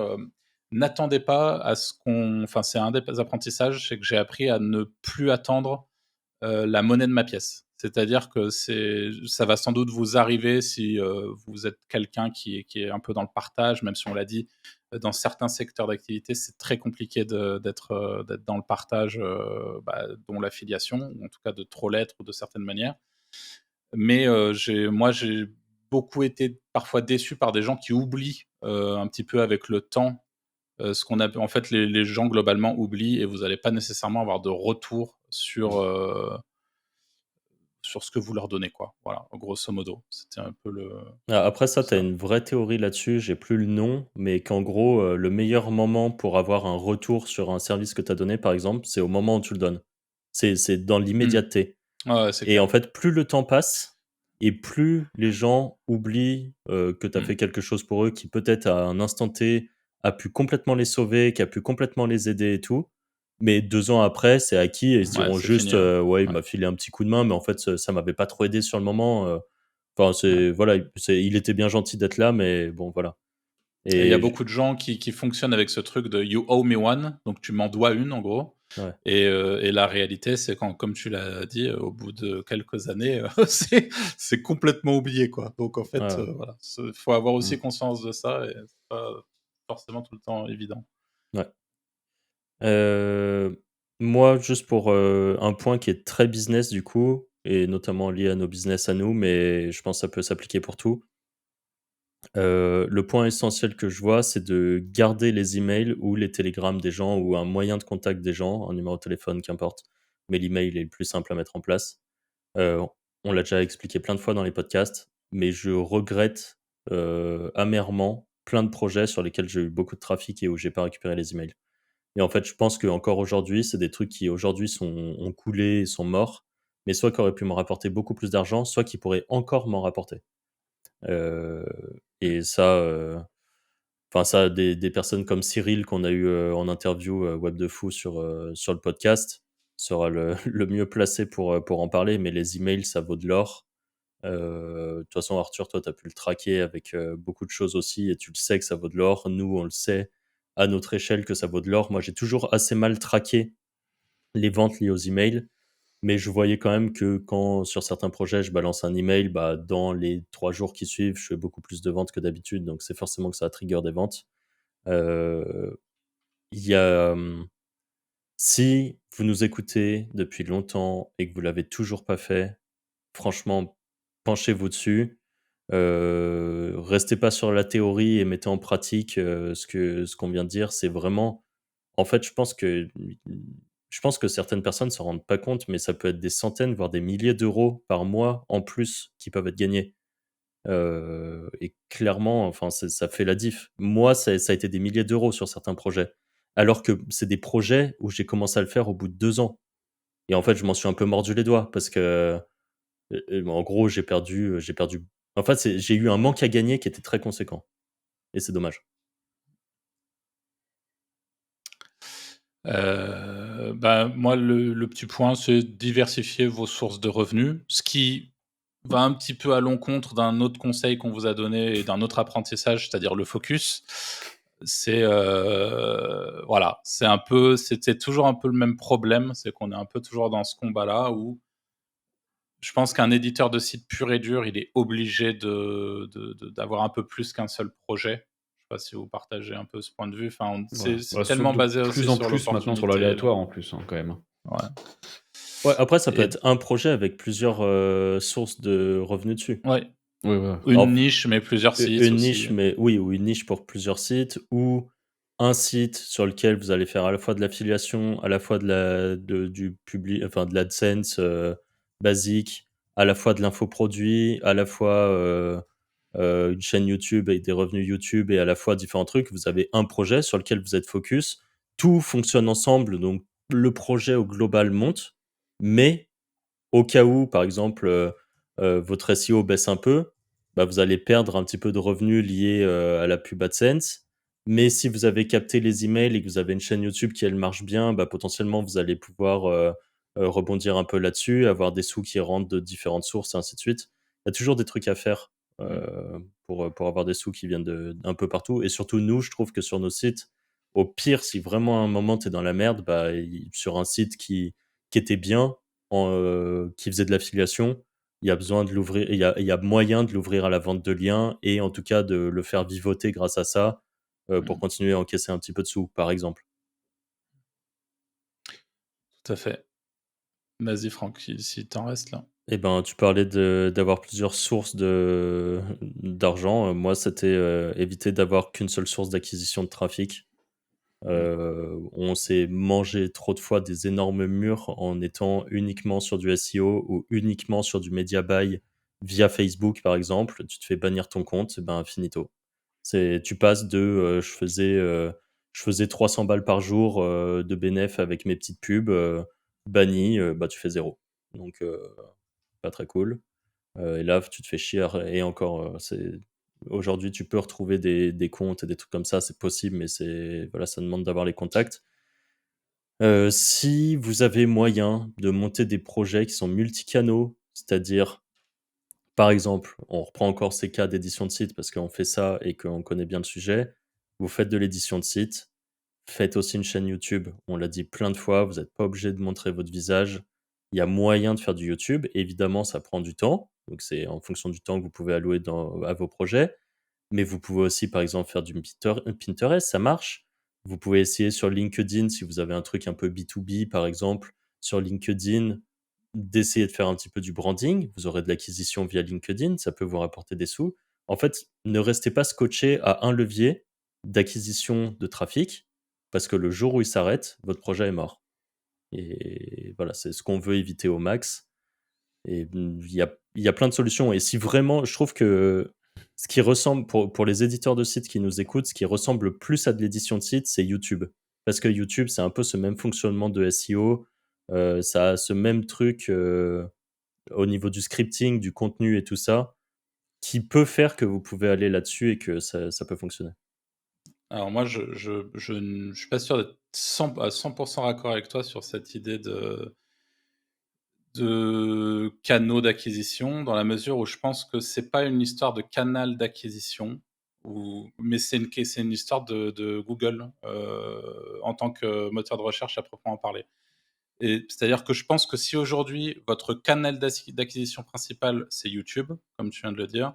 Speaker 2: n'attendez pas à ce qu'on. Enfin, c'est un des apprentissages, c'est que j'ai appris à ne plus attendre la monnaie de ma pièce. C'est-à-dire que ça va sans doute vous arriver si vous êtes quelqu'un qui est un peu dans le partage, même si on l'a dit, dans certains secteurs d'activité, c'est très compliqué d'être dans le partage, dont l'affiliation, ou en tout cas de trop l'être ou de certaines manières. Mais moi, j'ai beaucoup été parfois déçu par des gens qui oublient un petit peu avec le temps ce qu'on a. En fait, les gens globalement oublient et vous n'allez pas nécessairement avoir de retour sur ce que vous leur donnez, quoi. Voilà, grosso modo, c'était un peu
Speaker 1: Après ça, tu as
Speaker 2: ça.
Speaker 1: une vraie théorie là-dessus, j'ai plus le nom, mais qu'en gros, le meilleur moment pour avoir un retour sur un service que tu as donné, par exemple, c'est au moment où tu le donnes. C'est dans
Speaker 2: Mmh.
Speaker 1: l'immédiateté.
Speaker 2: Ouais, c'est
Speaker 1: Et
Speaker 2: clair.
Speaker 1: en fait, plus le temps passe et plus les gens oublient, que tu as
Speaker 2: Mmh.
Speaker 1: fait quelque chose pour eux qui peut-être à un instant T a pu complètement les sauver, qui a pu complètement les aider et tout. Mais 2 ans après, c'est acquis et ils se
Speaker 2: Ouais,
Speaker 1: diront
Speaker 2: c'est fini,
Speaker 1: juste,
Speaker 2: ouais.
Speaker 1: «Ouais, il
Speaker 2: Ouais.
Speaker 1: m'a filé un petit coup de main, mais en fait, ça m'avait pas trop aidé sur le moment». Enfin,
Speaker 2: Ouais.
Speaker 1: c'est voilà, il était bien gentil d'être là, mais bon, voilà.
Speaker 2: Et il y a
Speaker 1: Et j
Speaker 2: beaucoup de gens qui fonctionnent avec ce truc de «You owe me one», donc tu m'en dois une, en gros.
Speaker 1: Ouais.
Speaker 2: Et la réalité, c'est quand, comme tu l'as dit, au bout de quelques années, c'est complètement oublié, quoi. Donc en
Speaker 1: Ouais,
Speaker 2: fait,
Speaker 1: ouais.
Speaker 2: voilà, faut avoir
Speaker 3: Mmh.
Speaker 2: aussi conscience de ça et c'est pas forcément tout le temps évident.
Speaker 1: Ouais. Moi, juste pour, un point qui est très business du coup et notamment lié à nos business à nous, mais je pense que ça peut s'appliquer pour tout. Le point essentiel que je vois, c'est de garder les emails ou les télégrammes des gens ou un moyen de contact des gens, un numéro de téléphone, qu'importe, mais l'email est le plus simple à mettre en place. Heu, on l'a déjà expliqué plein de fois dans les podcasts, mais je regrette, amèrement plein de projets sur lesquels j'ai eu beaucoup de trafic et où j'ai pas récupéré les emails. Et en fait, je pense qu'encore aujourd'hui, c'est des trucs qui aujourd'hui ont coulé et sont morts, mais soit qui auraient pu me rapporter beaucoup plus d'argent, soit qui pourraient encore m'en rapporter. Heu et ça, enfin ça, des personnes comme Cyril qu'on a eu, en interview, Web de Fou sur le podcast, sera le le mieux placé pour en parler, mais les emails, ça vaut de l'or. De toute façon, Arthur, toi, tu as pu le traquer avec, beaucoup de choses aussi et tu le sais que ça vaut de l'or. Nous, on le sait à notre échelle que ça vaut de l'or. Moi, j'ai toujours assez mal traqué les ventes liées aux emails, mais je voyais quand même que quand, sur certains projets, je balance un email, bah, dans les 3 jours qui suivent, je fais beaucoup plus de ventes que d'habitude, donc c'est forcément que ça trigger des ventes. Heu, il y a, si vous nous écoutez depuis longtemps et que vous l'avez toujours pas fait, franchement, penchez-vous dessus. Restez pas sur la théorie et mettez en pratique, ce qu'on vient de dire. C'est vraiment en fait, je pense que certaines personnes s'en rendent pas compte, mais ça peut être des centaines, voire des milliers d'euros par mois en plus qui peuvent être gagnés. Et clairement, enfin, ça fait la diff. Moi, ça a été des milliers d'euros sur certains projets, alors que c'est des projets où j'ai commencé à le faire au bout de 2 ans et en fait, je m'en suis un peu mordu les doigts parce que, en gros, j'ai perdu en fait, j'ai eu un manque à gagner qui était très conséquent et c'est dommage.
Speaker 2: Moi, le petit point, c'est diversifier vos sources de revenus, ce qui va un petit peu à l'encontre d'un autre conseil qu'on vous a donné et d'un autre apprentissage, c'est-à-dire le focus. Voilà, c'était toujours un peu le même problème, c'est qu'on est un peu toujours dans ce combat-là où je pense qu'un éditeur de site pur et dur, il est obligé d'avoir un peu plus qu'un seul projet. Je sais pas si vous partagez un peu ce point de vue. Enfin,
Speaker 3: Ouais.
Speaker 2: c'est
Speaker 3: Bah,
Speaker 2: tellement
Speaker 3: de
Speaker 2: basé aussi
Speaker 3: plus en
Speaker 2: sur
Speaker 3: plus maintenant sur
Speaker 2: l'opportunité.
Speaker 3: l'aléatoire en plus, hein, quand même.
Speaker 2: Ouais.
Speaker 1: Ouais, après ça peut
Speaker 2: Et
Speaker 1: être un projet avec plusieurs, sources de revenus dessus.
Speaker 2: ouais,
Speaker 3: Oui, voilà.
Speaker 2: une
Speaker 1: Alors
Speaker 2: niche, mais plusieurs sites
Speaker 1: une
Speaker 2: aussi.
Speaker 1: niche, mais oui, ou une niche pour plusieurs sites ou un site sur lequel vous allez faire à la fois de l'affiliation, à la fois de la de du publi enfin de l'AdSense, basique, à la fois de l'infoproduit, à la fois une chaîne YouTube et des revenus YouTube et à la fois différents trucs. Vous avez un projet sur lequel vous êtes focus. Tout fonctionne ensemble, donc le projet au global monte, mais au cas où, par exemple, votre SEO baisse un peu, bah, vous allez perdre un petit peu de revenus liés, à la pub AdSense. Mais si vous avez capté les emails et que vous avez une chaîne YouTube qui, elle, marche bien, bah, potentiellement, vous allez pouvoir, rebondir un peu là-dessus, avoir des sous qui rentrent de différentes sources et ainsi de suite. Il y a toujours des trucs à faire, pour avoir des sous qui viennent d'un peu partout et surtout nous, je trouve que sur nos sites, au pire, si vraiment à un moment tu es dans la merde, bah, sur un site qui était bien, qui faisait de l'affiliation, il y a besoin de l'ouvrir, il y a moyen de l'ouvrir à la vente de liens et en tout cas de le faire vivoter grâce à ça, pour
Speaker 2: Mmh.
Speaker 1: continuer à encaisser un petit peu de sous, par exemple.
Speaker 2: Tout à fait. Vas-y Franck, si tu restes là.
Speaker 1: Eh ben, tu parlais d'avoir plusieurs sources d'argent. Moi, c'était, éviter d'avoir qu'une seule source d'acquisition de trafic.
Speaker 2: Mmh.
Speaker 1: On s'est mangé trop de fois des énormes murs en étant uniquement sur du SEO ou uniquement sur du media buy via Facebook, par exemple. Tu te fais bannir ton compte, et ben finito. Tu passes de, je faisais 300 balles par jour, de bénéf avec mes petites pubs, banni, bah, tu fais zéro. Donc pas très cool. Et là, tu te fais chier et encore, aujourd'hui, tu peux retrouver des comptes et des trucs comme ça, c'est possible, mais voilà, ça demande d'avoir les contacts. Si vous avez moyen de monter des projets qui sont multicanaux, c'est-à-dire, par exemple, on reprend encore ces cas d'édition de site parce qu'on fait ça et qu'on connaît bien le sujet. Vous faites de l'édition de site, faites aussi une chaîne YouTube. On l'a dit plein de fois, vous n'êtes pas obligé de montrer votre visage. Il y a moyen de faire du YouTube. Évidemment, ça prend du temps. Donc, c'est en fonction du temps que vous pouvez allouer à vos projets. Mais vous pouvez aussi, par exemple, faire du Pinterest, ça marche. Vous pouvez essayer sur LinkedIn, si vous avez un truc un peu B2B, par exemple, sur LinkedIn, d'essayer de faire un petit peu du branding. Vous aurez de l'acquisition via LinkedIn, ça peut vous rapporter des sous. En fait, ne restez pas scotché à un levier d'acquisition de trafic, parce que le jour où il s'arrête, votre projet est mort. Et voilà, c'est ce qu'on veut éviter au max. Et il y a plein de solutions. Et si vraiment, je trouve que ce qui ressemble, pour les éditeurs de sites qui nous écoutent, ce qui ressemble le plus à de l'édition de site, c'est YouTube. Parce que YouTube, c'est un peu ce même fonctionnement de SEO. Ça a ce même truc au niveau du scripting, du contenu et tout ça, qui peut faire que vous pouvez aller là-dessus et que ça peut fonctionner.
Speaker 2: Alors moi, je suis pas sûr d'être à 100 raccord avec toi sur cette idée de canaux d'acquisition, dans la mesure où je pense que c'est pas une histoire de canal d'acquisition, mais c'est une histoire de Google, en tant que moteur de recherche à proprement parler. Et c'est-à-dire que je pense que si aujourd'hui votre canal d'acquisition principal, c'est YouTube, comme tu viens de le dire,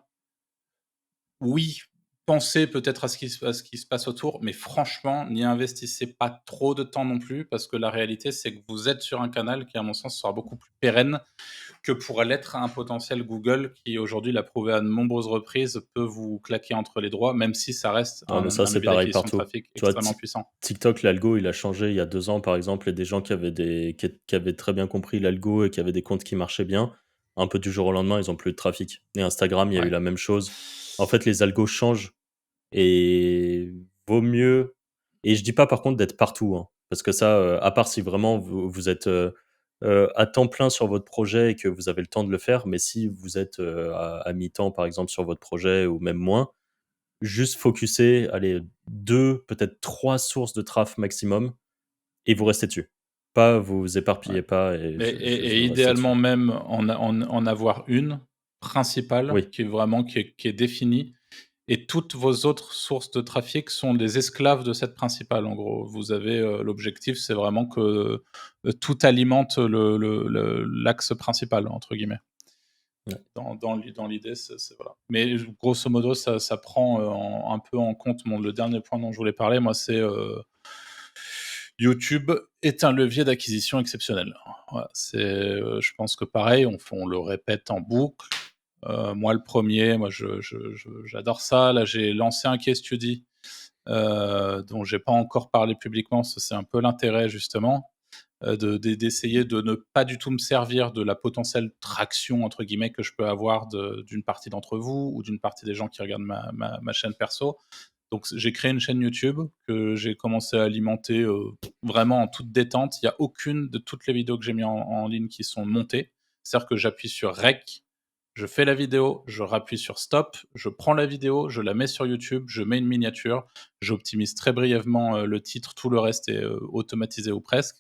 Speaker 2: oui, pensez peut-être à ce qui se passe autour, mais franchement, n'y investissez pas trop de temps non plus, parce que la réalité, c'est que vous êtes sur un canal qui, à mon sens, sera beaucoup plus pérenne que pourrait l'être un potentiel Google qui, aujourd'hui, l'a prouvé à de nombreuses reprises, peut vous claquer entre les doigts, même si ça reste
Speaker 1: Ouais, mais ça,
Speaker 2: un
Speaker 1: c'est
Speaker 2: levier
Speaker 1: pareil
Speaker 2: d'acquisition de
Speaker 1: partout.
Speaker 2: trafic
Speaker 1: Tu vois,
Speaker 2: extrêmement puissant.
Speaker 1: TikTok, l'algo, il a changé il y a 2 ans, par exemple, et des gens qui avaient très bien compris l'algo et qui avaient des comptes qui marchaient bien, un peu du jour au lendemain, ils ont plus de trafic. Et Instagram, il y a eu
Speaker 2: Ouais.
Speaker 1: la même chose. En fait, les algos changent et vaut mieux, et je dis pas par contre d'être partout, hein, parce que ça, à part si vraiment vous êtes, à temps plein sur votre projet et que vous avez le temps de le faire, mais si vous êtes, à mi-temps, par exemple, sur votre projet ou même moins, juste focuser, allez, 2, peut-être 3 sources de traf maximum et vous restez dessus. Pas vous
Speaker 2: Ouais.
Speaker 1: éparpillez pas et juste
Speaker 2: Et
Speaker 1: vous restez dessus.
Speaker 2: idéalement même en avoir une principale
Speaker 1: Oui,
Speaker 2: qui est vraiment qui est définie, et toutes vos autres sources de trafic sont des esclaves de cette principale, en gros. Vous avez, l'objectif, c'est vraiment que, tout alimente l'axe «principal» entre guillemets.
Speaker 1: ouais.
Speaker 2: Dans l'idée, c'est voilà. Mais grosso modo, ça prend, un peu en compte le dernier point dont je voulais parler, moi, c'est, YouTube est un levier d'acquisition exceptionnel. Voilà, je pense que pareil, on le répète en boucle. Moi, le premier, moi, j'adore ça. Là, j'ai lancé un case study, dont j'ai pas encore parlé publiquement, ça c'est un peu l'intérêt justement. d'essayer de ne pas du tout me servir de la potentielle «traction» entre guillemets que je peux avoir d'une partie d'entre vous ou d'une partie des gens qui regardent ma chaîne perso. Donc j'ai créé une chaîne YouTube que j'ai commencé à alimenter, vraiment en toute détente. Il y a aucune de toutes les vidéos que j'ai mis en ligne qui sont montées. C'est-à-dire que j'appuie sur rec, je fais la vidéo, je rappuie sur stop, je prends la vidéo, je la mets sur YouTube, je mets une miniature, j'optimise très brièvement, le titre, tout le reste est, automatisé ou presque,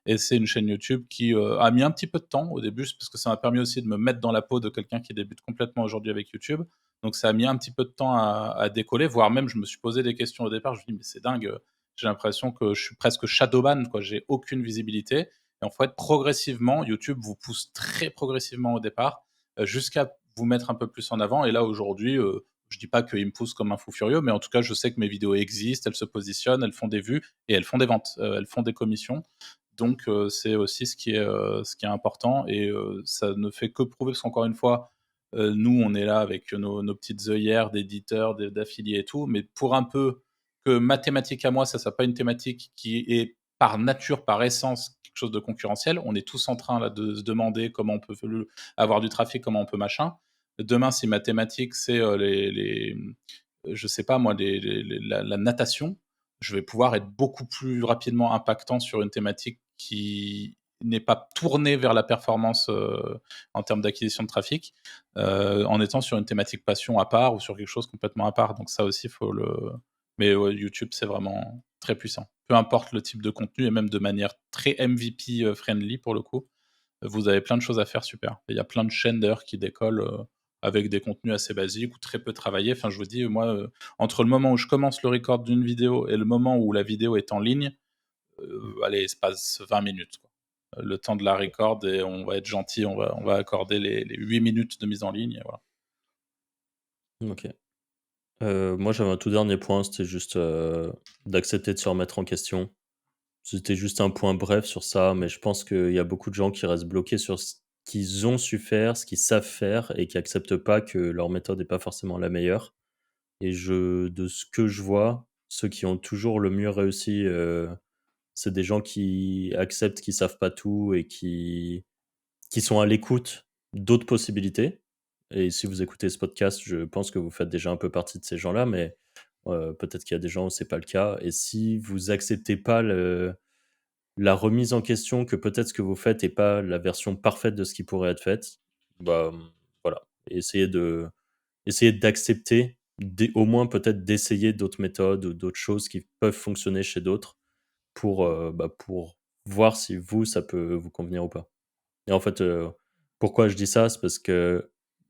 Speaker 2: et c'est une chaîne YouTube qui, a mis un petit peu de temps au début, parce que ça m'a permis aussi de me mettre dans la peau de quelqu'un qui débute complètement aujourd'hui avec YouTube. Donc ça a mis un petit peu de temps à décoller, voire même je me suis posé des questions au départ. Je me dis: «Mais c'est dingue, j'ai l'impression que je suis presque shadowban quoi, j'ai aucune visibilité», et en fait progressivement, YouTube vous pousse très progressivement au départ, jusqu'à vous mettre un peu plus en avant. Et là aujourd'hui, je dis pas qu'ils me poussent comme un fou furieux, mais en tout cas je sais que mes vidéos existent, elles se positionnent, elles font des vues et elles font des ventes, elles font des commissions. Donc c'est aussi ce qui est important, et ça ne fait que prouver, parce qu'encore une fois, nous, on est là avec nos petites œillères d'éditeurs, d'affiliés et tout, mais pour un peu que ma thématique à moi, ça soit pas une thématique qui est par nature, par essence, quelque chose de concurrentiel. On est tous en train là de se demander comment on peut avoir du trafic, comment on peut machin. Demain, si ma thématique c'est je sais pas moi, la natation, je vais pouvoir être beaucoup plus rapidement impactant sur une thématique qui n'est pas tournée vers la performance en termes d'acquisition de trafic, en étant sur une thématique passion à part ou sur quelque chose complètement à part. Donc ça aussi, faut le. Mais ouais, YouTube, c'est vraiment très puissant. Peu importe le type de contenu, et même de manière très MVP friendly pour le coup, vous avez plein de choses à faire super. Il y a plein de chaînes d'ailleurs qui décollent avec des contenus assez basiques ou très peu travaillés. Enfin, je vous dis, moi, entre le moment où je commence le record d'une vidéo et le moment où la vidéo est en ligne, allez, il se passe 20 minutes, quoi. Le temps de la record, et on va être gentil, on va accorder les 8 minutes de mise en ligne, et voilà.
Speaker 1: OK. Moi, j'avais un tout dernier point, c'était juste, d'accepter de se remettre en question. C'était juste un point bref sur ça, mais je pense qu'il y a beaucoup de gens qui restent bloqués sur ce qu'ils ont su faire, ce qu'ils savent faire et qui acceptent pas que leur méthode est pas forcément la meilleure. Et de ce que je vois, ceux qui ont toujours le mieux réussi, c'est des gens qui acceptent qu'ils savent pas tout et qui sont à l'écoute d'autres possibilités. Et si vous écoutez ce podcast, je pense que vous faites déjà un peu partie de ces gens-là, mais peut-être qu'il y a des gens où c'est pas le cas. Et si vous acceptez pas la remise en question, que peut-être ce que vous faites est pas la version parfaite de ce qui pourrait être fait, bah, voilà. Essayez d'accepter, au moins peut-être d'essayer d'autres méthodes ou d'autres choses qui peuvent fonctionner chez d'autres pour voir si vous, ça peut vous convenir ou pas. Et en fait, pourquoi je dis ça? C'est parce que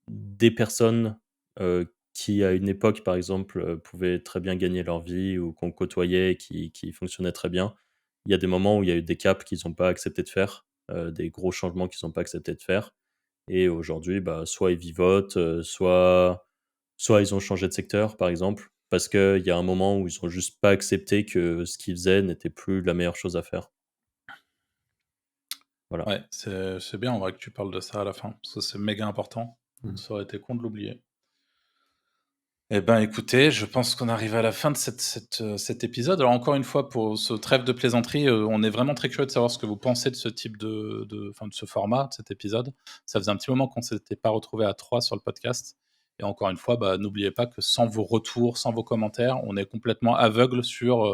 Speaker 1: des personnes, qui à une époque, par exemple, pouvaient très bien gagner leur vie ou qu'on côtoyait et qui fonctionnaient très bien, il y a des moments où il y a eu des caps qu'ils ont pas accepté de faire, des gros changements qu'ils ont pas accepté de faire et aujourd'hui, bah, soit ils vivotent, soit ils ont changé de secteur, par exemple, parce qu'il y a un moment où ils ont juste pas accepté que ce qu'ils faisaient n'était plus la meilleure chose à faire. Voilà.
Speaker 2: Ouais, c'est bien en vrai que tu parles de ça à la fin, parce que c'est méga important.
Speaker 3: Mmh.
Speaker 2: Ça aurait été con de l'oublier. Eh ben, écoutez, je pense qu'on arrive à la fin de cet épisode. Alors encore une fois, pour ce trêve de plaisanterie, on est vraiment très curieux de savoir ce que vous pensez de ce type enfin, de ce format, de cet épisode. Ça faisait un petit moment qu'on s'était pas retrouvés à 3 sur le podcast, et encore une fois, bah, n'oubliez pas que sans vos retours, sans vos commentaires, on est complètement aveugle sur,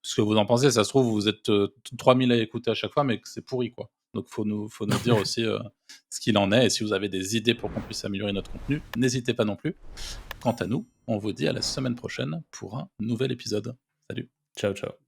Speaker 2: ce que vous en pensez. Ça se trouve, vous êtes, 3 000 à écouter à chaque fois, mais que c'est pourri, quoi. Donc faut nous dire aussi, ce qu'il en est, et si vous avez des idées pour qu'on puisse améliorer notre contenu, n'hésitez pas non plus. Quant à nous, on vous dit à la semaine prochaine pour un nouvel épisode. Salut!
Speaker 1: Ciao, ciao.